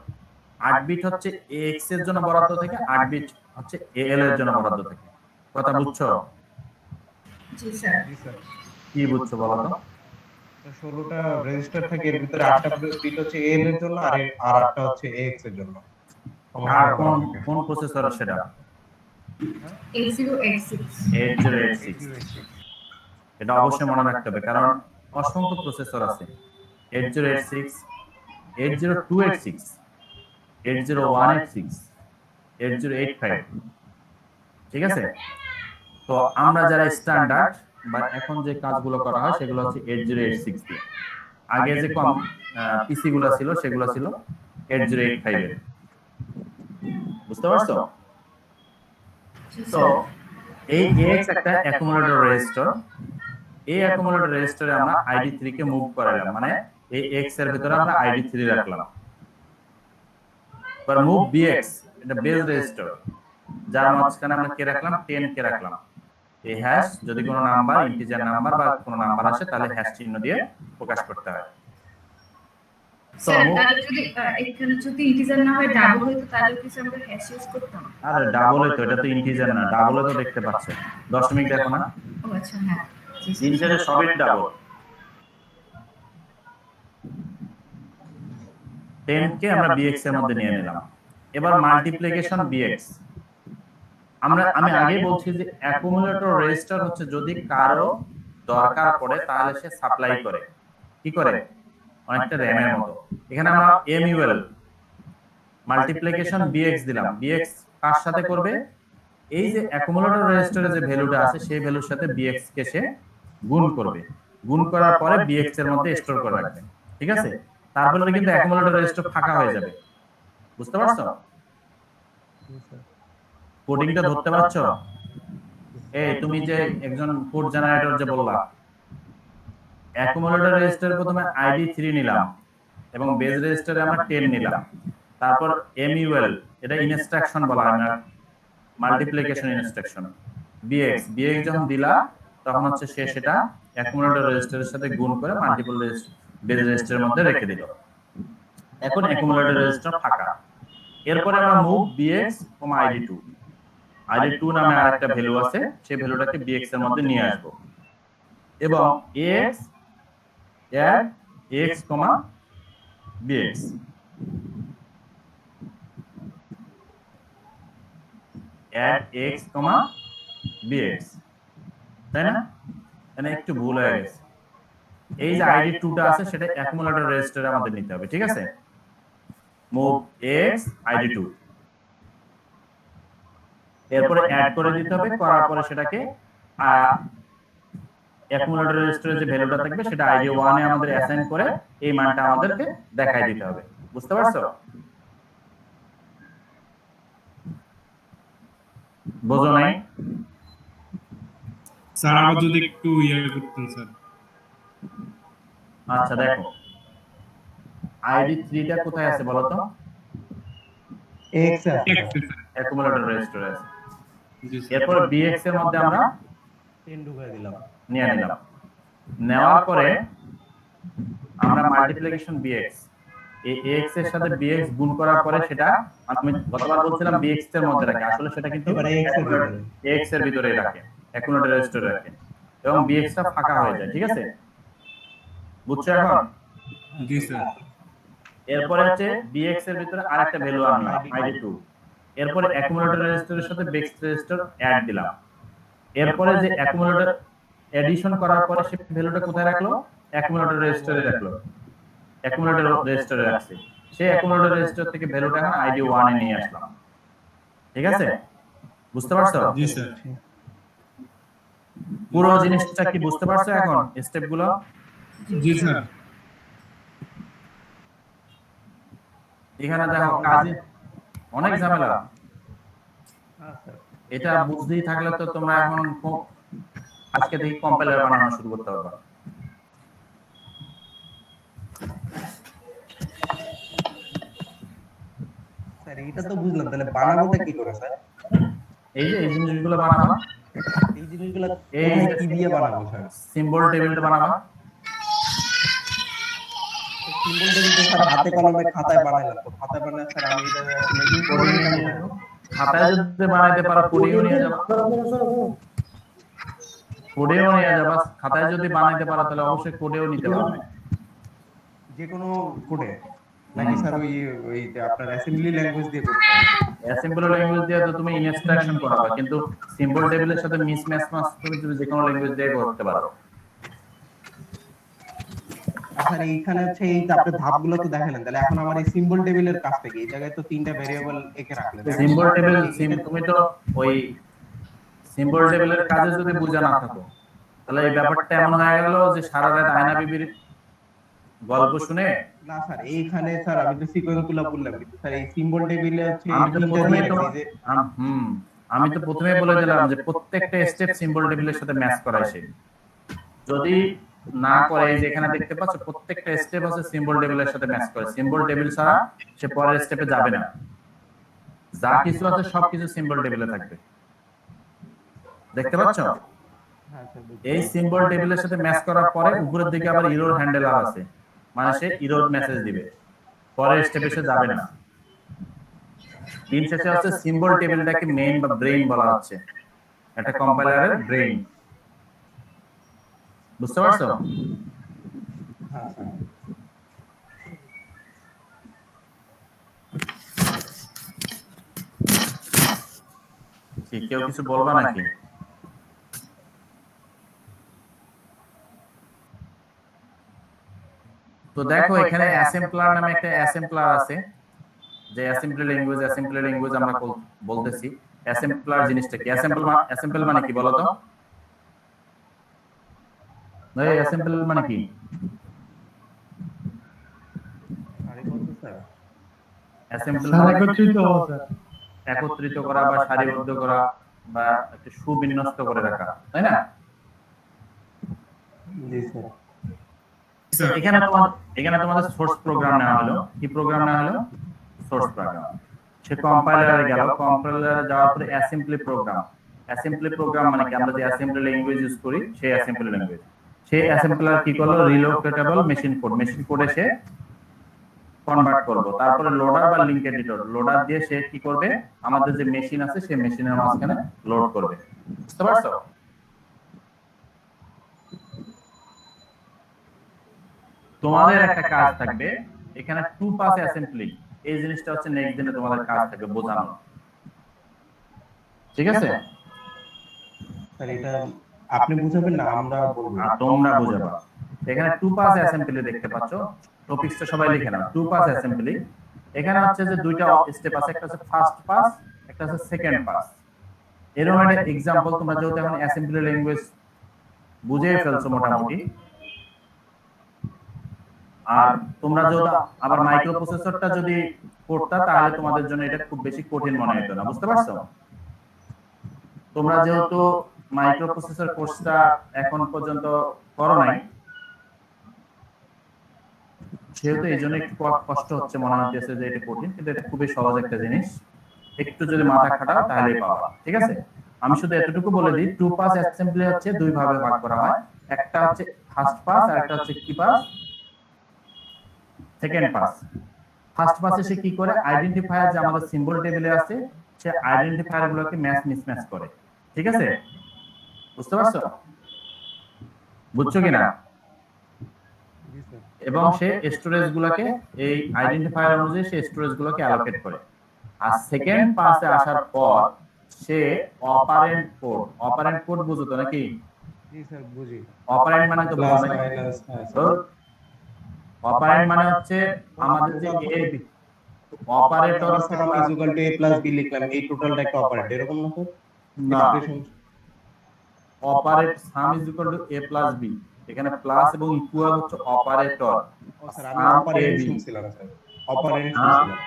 [SPEAKER 1] 8 বিট হচ্ছে এক্স এর জন্য বরাদ্দ থেকে, 8 বিট হচ্ছে এএল এর জন্য বরাদ্দ থেকে। কথা বুঝছো?
[SPEAKER 5] জি স্যার।
[SPEAKER 4] জি স্যার।
[SPEAKER 1] কি বুঝছো বলো তো?
[SPEAKER 4] 16টা রেজিস্টার থাকে, এর ভিতরে 8টা বিট হচ্ছে এএল এর জন্য আর 8টা হচ্ছে এএক্স এর জন্য।
[SPEAKER 1] আর কোন প্রসেসর সেটা?
[SPEAKER 5] 8086।
[SPEAKER 1] 8086। এটা অবশ্যই মনে রাখতে হবে, কারণ অসংখ্য প্রসেসর আছে। 8086, 80286, 80186, 8085। ঠিক আছে? তো আমরা যারা স্ট্যান্ডার্ড বা এখন যে কাজগুলো করা হয় সেগুলো হচ্ছে 8086 দিয়ে। আগে যে কম পিসি গুলো ছিল সেগুলো ছিল 8085 এর। বুঝতে পারছো? তো এই এক্স একটা অ্যাকুমুলেটর রেজিস্টার। এই অ্যাকুমুলেটর রেজিস্টারে আমরা আইডি3 কে মুভ করালাম, মানে এই এক্স এর ভিতরে আমরা আইডি3 রাখলাম। এবার মুভ বিএক্স, এটা বেস রেজিস্টার, যার মাঝখানে আমরা কে রাখলাম? 10 কে রাখলাম। এই হ্যাশ যদি কোনো নাম্বার, ইন্টিজার নাম্বার বা কোনো নাম্বার আসে তাহলে হ্যাশ চিহ্ন দিয়ে প্রকাশ করতে হয়।
[SPEAKER 5] স্যার তাহলে যদি এখানে যদি ইন্টিজার না হয় ডাবল হতো তাহলে কি আমরা হ্যাশ ইউজ করতাম?
[SPEAKER 1] আরে ডাবলে তো, এটা তো ইন্টিজার না, ডাবলে তো দেখতে পাচ্ছ। দশমিক দেখো না?
[SPEAKER 5] ও আচ্ছা হ্যাঁ।
[SPEAKER 1] ইন্টিজারে সবই ডাবল। 10 কে আমরা বিএক্স এর মধ্যে নিয়ে নিলাম। এবার মাল্টিপ্লিকেশন বিএক্স। আমি আগে বলছি যে অ্যাকুমুলেটর রেজিস্টার হচ্ছে যদি কারো দরকার পড়ে তাহলে সে সাপ্লাই করে। কি করে? অনেকটা র‍্যামের মতো। এখানে আমরা এমইউএল মাল্টিপ্লিকেশন বিএক্স দিলাম। বিএক্স কার সাথে করবে? এই যে অ্যাকুমুলেটর রেজিস্টারে যে ভ্যালুটা আছে সেই ভ্যালুর সাথে বিএক্স কে সে গুণ করবে। গুণ করার পরে বিএক্স এর মধ্যে স্টোর করে রাখবে। ঠিক আছে? তারপরে কিন্তু অ্যাকুমুলেটর রেজিস্টার ফাঁকা হয়ে যাবে। বুঝতে পারছো? কোডিংটা ধরতে পারছো? এই তুমি যে একজন কোড জেনারেটর যে বললা, অ্যাকুমুলেটর রেজিস্টারে প্রথমে আইডি3 নিলাম এবং বেস রেজিস্টারে আমরা 10 নিলাম। তারপর এমইউএল, এটা ইনস্ট্রাকশন বলা হয় না, মাল্টিপ্লিকেশন ইনস্ট্রাকশন। বিএক্স যখন দিলা তখন হচ্ছে সে সেটা অ্যাকুমুলেটর রেজিস্টারের সাথে গুণ করে মাল্টিপল বেস রেজিস্টারের মধ্যে রেখে দিল। এখন অ্যাকুমুলেটর রেজিস্টার ফাঁকা। এরপরে আমরা মুভ বিএক্স, আইডি2। আইডি2 নামে আরেকটা ভ্যালু আছে, সেই ভ্যালুটাকে বিএক্স এর মধ্যে নিয়ে আসব এবং x add x, b x. Add x, b x. তাই না? মানে একটু ভুল হয়ে গেছে। এই যে আইডি2টা আছে সেটা অ্যাকুমুলেটর রেজিস্টারে আমাদের নিতে হবে। ঠিক আছে? মুভ এক্স আইডি2, এরপরে অ্যাড করে দিতে হবে। করার পরে সেটাকে অ্যাকুমুলেটর রেজিস্টারে যে ভ্যালুটা থাকবে সেটা আইডি1 এ আমাদের অ্যাসাইন করে এই মানটা আমাদেরকে দেখাই দিতে হবে। বুঝতে পারছো? বুঝো নাই?
[SPEAKER 3] স্যার আবার যদি একটু ইয়ে করতেন স্যার।
[SPEAKER 1] আচ্ছা দেখো, আইডি 3 টা কোথায় আছে বলো তো?
[SPEAKER 4] এক্স আছে
[SPEAKER 3] X
[SPEAKER 4] স্যার,
[SPEAKER 3] sir.
[SPEAKER 1] অ্যাকুমুলেটর রেজিস্টারে আছে।
[SPEAKER 3] জি sir.
[SPEAKER 1] এরপর বিএক্স এর মধ্যে আমরা
[SPEAKER 4] 10 ঢুকাই দিলাম।
[SPEAKER 1] নিয়ে নিলাম। নেওয়ার পরে আমরা মাল্টিপ্লিকেশন বিএক্স, এই এক্স এর সাথে বিএক্স গুণ করার পরে সেটা আমি গতবার বলছিলাম বিএক্স এর মধ্যে রাখে, আসলে সেটা কিন্তু
[SPEAKER 4] এবারে এক্স এর ভিতরে।
[SPEAKER 1] এক্স এর ভিতরে রাখে, অ্যাকুমুলেটর রেজিস্টারে রাখে এবং বিএক্স টা ফাঁকা হয়ে যায়। ঠিক আছে, বুঝছো এখন?
[SPEAKER 3] জি স্যার।
[SPEAKER 1] এরপরে হচ্ছে বিএক্স এর ভিতরে আরেকটা ভ্যালু আনলাম আইডি 2, এরপরে অ্যাকুমুলেটর রেজিস্টারের সাথে বেক্স রেজিস্টার অ্যাড দিলাম। এরপরে যে অ্যাকুমুলেটর এডিশন করার পরে সে ভ্যালুটা কোথায় রাখলো? অ্যাকুমুলেটর রেজিস্টারে রাখলো, অ্যাকুমুলেটর রেজিস্টারে রাখছে। সেই অ্যাকুমুলেটর রেজিস্টার থেকে ভ্যালুটা এখন আইডি 1 এ নিয়ে আসলাম। ঠিক আছে, বুঝতে পারছো?
[SPEAKER 3] জি স্যার।
[SPEAKER 1] পুরো জিনিসটা কি বুঝতে পারছো এখন স্টেপগুলো?
[SPEAKER 3] জি স্যার।
[SPEAKER 1] এখানে দেখো কাজে অনেক ঝামেলা।
[SPEAKER 4] আচ্ছা,
[SPEAKER 1] এটা বুঝতেই থাকলে তো তোমরা এখন আজকে থেকে কম্পাইলার বানানো শুরু করতে পারবা।
[SPEAKER 4] স্যার এটা তো বুঝলাম, তাহলে বানাবোটা কি করে স্যার?
[SPEAKER 1] এই যে এই জিনিসগুলো বানাবা,
[SPEAKER 4] এই জিনিসগুলো
[SPEAKER 1] এই
[SPEAKER 4] কোথায় কি দিয়ে বানাবো স্যার?
[SPEAKER 1] সিম্বল টেবিলটা বানাবা।
[SPEAKER 4] সিম্বল টেবিল তো স্যার হাতে কলমে খাতায় বানাইলাম, তো খাতায় বানালে স্যার আমি এটা আসলে ইম্পর্টেন্ট আমি না।
[SPEAKER 1] খাতায় যদি বানাইতে পারো কোডেও নিয়ে যাবা, কোডেও নিয়ে যাবা। খাতায় যদি বানাইতে পারো তাহলে অবশ্যই কোডেও নিতে পারবে।
[SPEAKER 4] যে কোনো কোডে নাকি স্যার ওই ওই যে আপনার অ্যাসেম্বলি ল্যাঙ্গুয়েজ দিয়ে করতে হবে?
[SPEAKER 1] অ্যাসেম্বলি ল্যাঙ্গুয়েজ দিয়ে তো তুমি ইনস্ট্রাকশন করাবা, কিন্তু সিম্বল টেবিলের সাথে মিসম্যাচ তুমি যদি যে কোনো ল্যাঙ্গুয়েজ দিয়ে করতে পারো।
[SPEAKER 4] আর স্যার এইখানে হচ্ছে এই যে আপনি ধাপগুলো তো দেখালেন, তাহলে এখন আমার এই সিম্বল টেবিলের কাজটা কি? এই জায়গায় তো তিনটা ভেরিয়েবল একে রাখলেন।
[SPEAKER 1] সিম্বল টেবিল তুমি তো ওই সিম্বল টেবিলের কাজে যদি বুঝা না থাকো তাহলে এই ব্যাপারটা এমন হয়ে গেল যে সারা রাত আয়না বিবির গল্প শুনে।
[SPEAKER 4] না স্যার এইখানে স্যার আমি তো সিকোয়েন্স গুলো বললাম, কিন্তু স্যার এই সিম্বল টেবিলে হচ্ছে
[SPEAKER 1] আমি তো
[SPEAKER 4] তিনটা
[SPEAKER 1] প্রথমে
[SPEAKER 4] দিয়ে
[SPEAKER 1] তো
[SPEAKER 4] রাখছি যে
[SPEAKER 1] আমি তো প্রথমে বলে দিলাম যে প্রত্যেকটা স্টেপ সিম্বল টেবিলের সাথে ম্যাচ করায় সে। যদি না করে, এই যে এখানে দেখতে পাচ্ছ প্রত্যেকটা স্টেপ আছে সিম্বল টেবিলের সাথে ম্যাচ করে। সিম্বল টেবিল ছাড়া সে পরের স্টেপে যাবে না। যা কিছু আছে সবকিছু সিম্বল টেবিলে থাকবে। দেখতে পাচ্ছ?
[SPEAKER 4] হ্যাঁ স্যার
[SPEAKER 1] এই সিম্বল টেবিলের সাথে ম্যাচ করার পরে উপরের দিকে আবার ইরর হ্যান্ডেলার আছে, মানে সে ইরর মেসেজ দিবে, পরের স্টেপে সে যাবে না। দিন শেষে হচ্ছে সিম্বল টেবিলটাকে মেইন বা ব্রেইন বলা হচ্ছে, একটা কম্পাইলারের ব্রেইন। বুঝতে পারছো?
[SPEAKER 4] হ্যাঁ স্যার।
[SPEAKER 1] ঠিক, কেউ কিছু বলবা নাকি? তো দেখো এখানে অ্যাসেম্বলার নামে একটা অ্যাসেম্বলার আছে, যে অ্যাসেম্বলি ল্যাঙ্গুয়েজ আমরা বলতেছি। অ্যাসেম্বলার জিনিসটা কি? অ্যাসেম্বল মানে কি বলো তো? এই অ্যাসেম্বল মানে কি?
[SPEAKER 4] আরে কত স্যার?
[SPEAKER 1] অ্যাসেম্বল
[SPEAKER 3] স্যার
[SPEAKER 1] মানে
[SPEAKER 3] একত্রিত হওয়া স্যার।
[SPEAKER 1] একত্রিত করা বা সারিবদ্ধ করা বা একটু সুবিন্যস্ত করে রাখা, তাই না?
[SPEAKER 4] জি স্যার।
[SPEAKER 3] স্যার।
[SPEAKER 1] এখানে তোমাদের সোর্স প্রোগ্রাম নেওয়া হলো। কি প্রোগ্রাম নেওয়া হলো? Source programme. সে কম্পাইলারে গেল, কম্পাইলারে যাওয়ার পরে অ্যাসেম্বলি প্রোগ্রাম। অ্যাসেম্বলি প্রোগ্রাম মানে কি? আমরা যে অ্যাসেম্বলি ল্যাঙ্গুয়েজ ইউজ করি সেই অ্যাসেম্বলি ল্যাঙ্গুয়েজ। সেই অ্যাসেম্বলার কি করলো? রিলোকেটেবল মেশিন কোডে সে কনভার্ট করব। তারপরে লোডার বা লিংক এডিটর, লোডার দিয়ে সে কি করবে? আমাদের যে মেশিন আছে সেই মেশিনের মাঝখানে লোড করবে। বুঝতে পারছো? তোমাদের একটা কাজ থাকবে এখানে টু পাস অ্যাসেম্বলি, এই জিনিসটা হচ্ছে নেক্সট দিনে তোমাদের কাজ থাকবে বোঝানো। ঠিক আছে?
[SPEAKER 4] স্যার এটা আপনি বুঝাবেন না, আমরা বলবো।
[SPEAKER 1] আর তোমরা বুঝাবা। এখানে টু পাস অ্যাসেম্বলি দেখতে পাচ্ছ, টপিকসটা সবাই লিখে নাও। টু পাস অ্যাসেম্বলি এখানে হচ্ছে যে দুইটা স্টেপ আছে, একটা হচ্ছে ফার্স্ট পাস, একটা হচ্ছে সেকেন্ড পাস। এরকম একটা এক্সাম্পল তোমরা যেহেতু এখন অ্যাসেম্বলি ল্যাঙ্গুয়েজ বুঝে ফেলছো মোটামুটি, আর তোমরা যেহেতু আবার মাইক্রো প্রসেসরটা যদি পড়তা তাহলে তোমাদের জন্য এটা খুব বেশি কঠিন মনে হতো না। বুঝতে পারছো? তোমরা যেহেতু মাইক্রো প্রসেসর কোর্সটা এখন পর্যন্ত করো নাই, সেহেতু এই জন্য একটু কষ্ট হচ্ছে, মনে হচ্ছে যে এটা কঠিন, কিন্তু এটা খুবই সহজ একটা জিনিস। একটু যদি মাথা খাটাও তাহলেই পাবা, ঠিক আছে? আমি শুধু এতটুকু বলে দিই, টু পাস অ্যাসেম্বলি হচ্ছে দুই ভাবে ভাগ করা হয়। একটা হচ্ছে ফার্স্ট পাস আর একটা হচ্ছে কি পাস, সেকেন্ড পাস। ফার্স্ট পাসে সে কি করে, আইডেন্টিফায়ার যে আমাদের সিম্বল টেবিলে আছে, সে আইডেন্টিফায়ার গুলোকে ম্যাচ মিসম্যাচ করে, ঠিক আছে? বুঝতে পারছো? বুঝছো কিনা? এবং সে স্টোরেজ গুলোকে এই আইডেন্টিফায়ার অনুযায়ী সে স্টোরেজ গুলোকে অ্যালোকেট করে। আর সেকেন্ড পাসে আসার পর সে অপারেন্ট কোড বুঝো তো নাকি?
[SPEAKER 4] জি স্যার বুঝি।
[SPEAKER 1] অপারেন্ট মানে তো
[SPEAKER 4] প্লাস
[SPEAKER 1] বুঝো নাকি?
[SPEAKER 4] মাইনাস, হ্যাঁ
[SPEAKER 1] তো
[SPEAKER 4] স্যার।
[SPEAKER 1] অপারেন্ট মানে হচ্ছে আমাদের যে এ operator
[SPEAKER 4] sum is equal to a plus b লিখলাম, এই টোটালটা একটা অপারেটর, এরকম না স্যার?
[SPEAKER 1] না,
[SPEAKER 4] expression
[SPEAKER 1] operate some is equal to a plus b, এখানে প্লাস এবং ইকুয়াল হচ্ছে অপারেটর।
[SPEAKER 4] ও স্যার আমি
[SPEAKER 1] সাম এ
[SPEAKER 4] অপারেন্ট
[SPEAKER 1] বি,
[SPEAKER 4] শুনছিলাম স্যার, অপারেন্ট শুনছিলাম।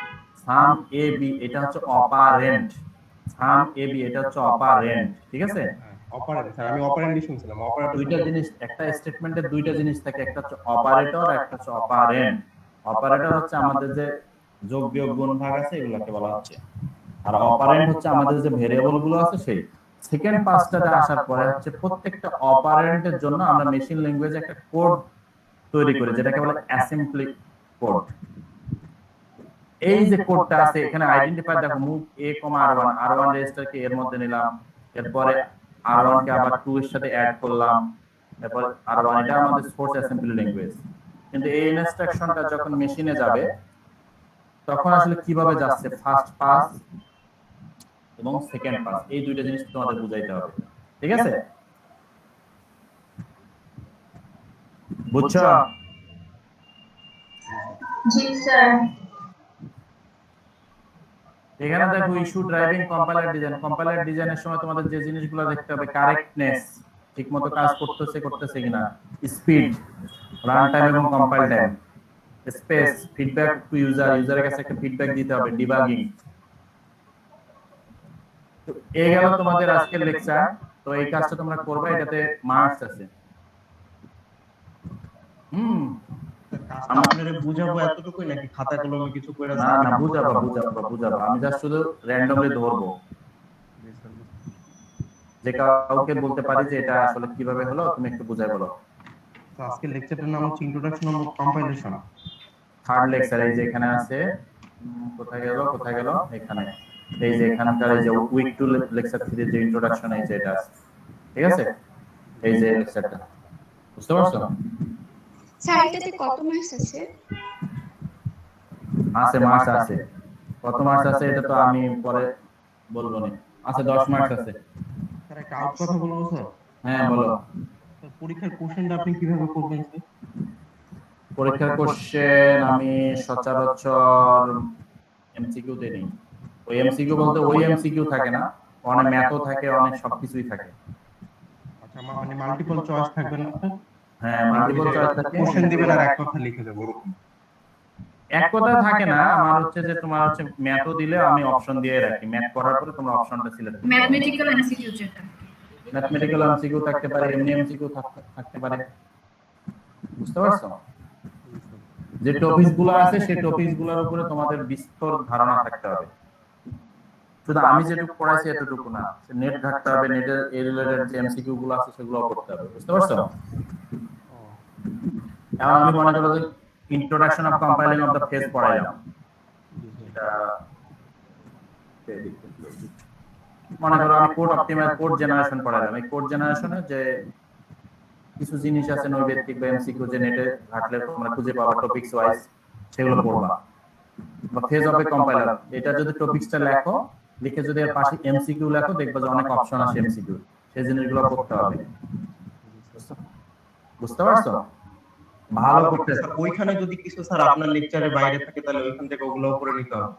[SPEAKER 1] সাম এ বি এটা হচ্ছে অপারেন্ট, সাম এ বি এটা হচ্ছে অপারেন্ট, ঠিক আছে?
[SPEAKER 4] হ্যাঁ অপারেন্ট স্যার, আমি অপারেন্টই শুনছিলাম, অপারেটর
[SPEAKER 1] দুইটা জিনিস, একটা স্টেটমেন্টে দুইটা জিনিস থাকে, একটা হচ্ছে অপারেটর, একটা হচ্ছে অপারেন্ট। অপারেটর হচ্ছে আমাদের যে যোগ বিয়োগ গুণ ভাগ আছে এগুলোকে বলা হচ্ছে, আর অপারেন্ট হচ্ছে আমাদের যে ভেরিয়েবল গুলো আছে সেই। সেকেন্ড পাসটাতে আসার পরে হচ্ছে প্রত্যেকটা অপারেন্টের জন্য আমরা মেশিন ল্যাঙ্গুয়েজে একটা কোড তৈরি করি, যেটাকে বলে অ্যাসেম্বলি কোড। এই যে কোডটা আছে এখানে আইডেন্টিফায়ার দেখো, মুভ a, r1, r1 রেজিস্টারকে এর মধ্যে নিলাম, এরপরে r1 কে আবার 2 এর সাথে অ্যাড করলাম, তারপর r1, এটা আমাদের সোর্স অ্যাসেম্বলি ল্যাঙ্গুয়েজ। কিন্তু এই ইনস্ট্রাকশনটা যখন মেশিনে যাবে তখন আসলে কিভাবে যাচ্ছে, ফার্স্ট পাস এবং সেকেন্ড পাস, এই দুইটা জিনিস তোমাদের বুঝাইতে হবে, ঠিক আছে? বুঝছো?
[SPEAKER 5] জি স্যার।
[SPEAKER 1] এখানে দেখো issue driving compiler design. Compiler ডিজাইনের সময় তোমাদের যে জিনিসগুলো দেখতে হবে, কারেক্টনেস, ঠিকমতো কাজ করতেছে কিনা, স্পিড, রান টাইম এবং compile time, space, feedback to user, ইউজারের কাছে একটা ফিডব্যাক দিতে হবে, ডিবাগিং। তো এই গেল তোমাদের আজকের লেকচার। তো এই কাজটা তোমরা করবে, এটাতে মার্কস আছে।
[SPEAKER 4] আপনারা বুঝাবো এতটুকুই নাকি খাতা কলমে কিছু করে?
[SPEAKER 1] না না, বুঝাবো, আমি জাস্ট শুধু র্যান্ডমলি ধরবো, যে কাউকে বলতে পারি যে এটা আসলে কিভাবে হলো, তুমি একটু বুঝাই বলো।
[SPEAKER 4] তো আজকের লেকচারটার নাম হচ্ছে introduction of compilation.
[SPEAKER 1] Third lecture এই যে এখানে আছে, কোথায় গেল এখানে, এই যে এখানকার এই যে উইক টু লেকচার 3 যে ইন্ট্রোডাকশন, এই যে এটা আছে, ঠিক আছে? এই যে লেকচারটা, বুঝতে পারছো?
[SPEAKER 2] স্যার এটাতে কত মার্কস আছে?
[SPEAKER 1] মার্কস আছে। কত মার্কস আছে এটা তো আমি পরে বলবো না। আছে 10 মার্কস আছে।
[SPEAKER 4] স্যার একটা আউট কথা বলবো স্যার?
[SPEAKER 1] হ্যাঁ বলো।
[SPEAKER 4] স্যার পরীক্ষার কোশ্চেনটা আপনি কিভাবে করবেন স্যার?
[SPEAKER 1] পরীক্ষার কোশ্চেন আমি সচরাচর এমসিকিউ তে নেই। ওই এমসিকিউ বলতে ওই এমসিকিউ থাকে না, অনেক ম্যাথও থাকে, অনেক সবকিছুই থাকে।
[SPEAKER 4] আচ্ছা মানে মাল্টিপল চয়েস থাকবে না স্যার?
[SPEAKER 1] হ্যাঁ মাল্টিপল চয়েস থাকে,
[SPEAKER 4] কোশ্চেন দিবেন আর এক কথা লিখে দেবো এরকম?
[SPEAKER 1] এক কথা থাকে না, আমার হচ্ছে যে তোমার হচ্ছে ম্যাথও দিলে আমি অপশন দিয়ে রাখি, ম্যাথ করার পরে তোমরা অপশনটা সিলেক্ট করবে।
[SPEAKER 5] ম্যাথমেটিক্যাল এমসিকিউ যেটা।
[SPEAKER 1] ম্যাথমেটিক্যাল এমসিকিউ থাকতে পারে, এমনি এমসিকিউ থাকতে পারে, বুঝতে পারছো? যে টপিকস গুলো আছে সেই টপিকস গুলোর উপরে তোমাদের বিস্তর ধারণা থাকতে হবে। শুধু আমি যেটুকু পড়াইছি এতটুকু না, নেট ঘাটতে হবে, নেটের এই রিলেটেড যে এমসিকিউ গুলো আছে সেগুলো পড়তে হবে, বুঝতে পারছো? এখন আমি মনে করো যে introduction of compiling of the phase পড়াইলাম, এটা মনে করো আমি কোড অপটিমাইজ, কোড জেনারেশন পড়াইলাম। এই কোড জেনারেশনে যে কিছু জিনিস আছে নৈবেদিক বা এমসিকিউ যে নেটে ঘাটলে তোমরা খুঁজে পাবা টপিকস ওয়াইজ, সেগুলো পড়বা। বা ফেজ অফ এ কম্পাইলার, এটা যদি টপিকসটা লেখো, লিখে যদি এর পাশে এমসিকিউ লেখো, দেখবা যে অনেক অপশন আছে এমসিকিউ, সেই জিনিসগুলো পড়তে হবে, বুঝতে পারছো? ভালো করতে
[SPEAKER 4] স্যার ওইখানে যদি কিছু স্যার আপনার লেকচারের বাইরে থাকে তাহলে ওইখান থেকে ওগুলো করে নিতে হবে।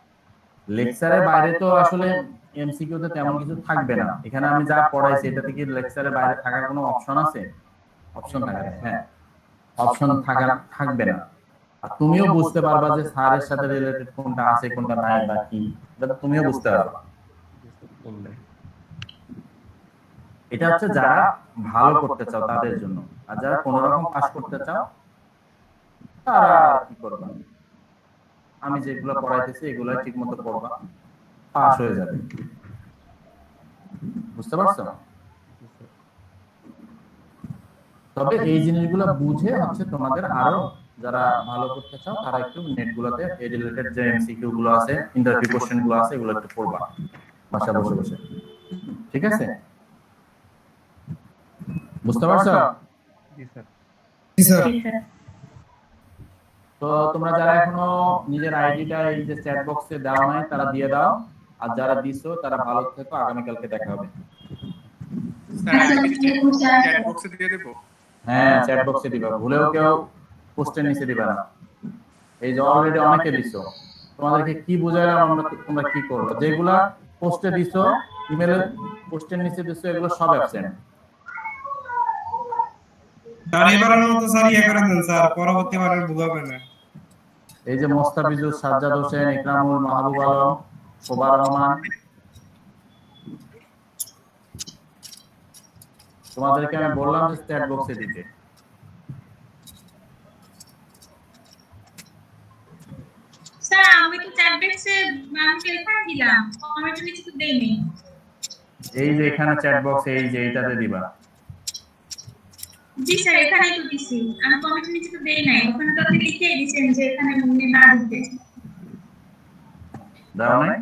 [SPEAKER 1] লেকচারের বাইরে তো আসলে এমসিকিউ তে তেমন কিছু থাকবে না। এখানে আমি যা পড়াইছি এটা থেকে লেকচারের বাইরে থাকার কোনো অপশন আছে? অপশন থাকে না, হ্যাঁ অপশন থাকবে না। আর তুমিও বুঝতে পারবা যে স্যারের সাথে রিলেটেড কোনটা আছে কোনটা নাই বা কি, এটা তুমিও বুঝতে পারবা। এটা হচ্ছে যারা ভালো করতে চাও তাদের জন্য, আর যারা কোনো রকম পাস করতে চাও তারা আর কি করবা, আমি যেগুলো পড়াইতেছি এগুলাই ঠিক মতো পড়বা, পাস হয়ে যাবে। বুঝতে পারছো? তবে এই জিনিসগুলো বুঝে হচ্ছে তোমাদের আরো যারা ভালো করতে চাও তারা একটু নেটগুলোতে এই রিলেটেড যে এমসিকিউ গুলো আছে, ইন্টারভিউ কোশ্চেন গুলো আছে, এগুলো একটু পড়বা বাসা বসে বসে। ঠিক আছে? বুঝতে পারছো?
[SPEAKER 3] জি স্যার।
[SPEAKER 1] তো তোমরা যারা এখনো নিজের আইডিটা এই যে চ্যাট বক্সে দাও নাই তারা দিয়ে দাও, আর যারা দিছো তারা ভালো থেকো, আগামীকালকে দেখা হবে।
[SPEAKER 6] চ্যাট বক্সে দিয়ে দেবো।
[SPEAKER 1] হ্যাঁ, চ্যাট বক্সে দিবা, ভুলেও কেউ পোস্টের নিচে দিবা না। এই যে অলরেডি অনেকে দিছো, তোমাদেরকে কি বুঝাইলাম আমরা, তোমরা কি করবে? যেগুলা পোস্টে দিছো, ইমেলে পোস্টের নিচে দিছো, এগুলো সব অ্যাবসেন্ট।
[SPEAKER 3] স্যার এবারের মতো স্যার ইয়ে করে দেন স্যার, পরবর্তীবারের ভুল হবে না।
[SPEAKER 1] এই যে মোস্তাফিজুর, সাজ্জাদ হোসেন, ইকরামুল, মাহবুব আলম, শোভা রহমান, তোমাদেরকে আমি বললাম যে চ্যাট বক্সে দিতে।
[SPEAKER 7] স্যার আমি তো চ্যাট বক্সে মানুষকে এখানে দিলাম, কমেন্ট নিচে তো দেইনি।
[SPEAKER 1] এই যে এখানে চ্যাট বক্স, এই যে এইটাতে দিবা।
[SPEAKER 7] জি স্যার এখানেই তো দিছি, আমি কমেন্ট নিচে তো দেই নাই, ওখানে তো আপনি লিখেই দিয়েছেন যে এখানে না দিতে।
[SPEAKER 1] দাও নাই?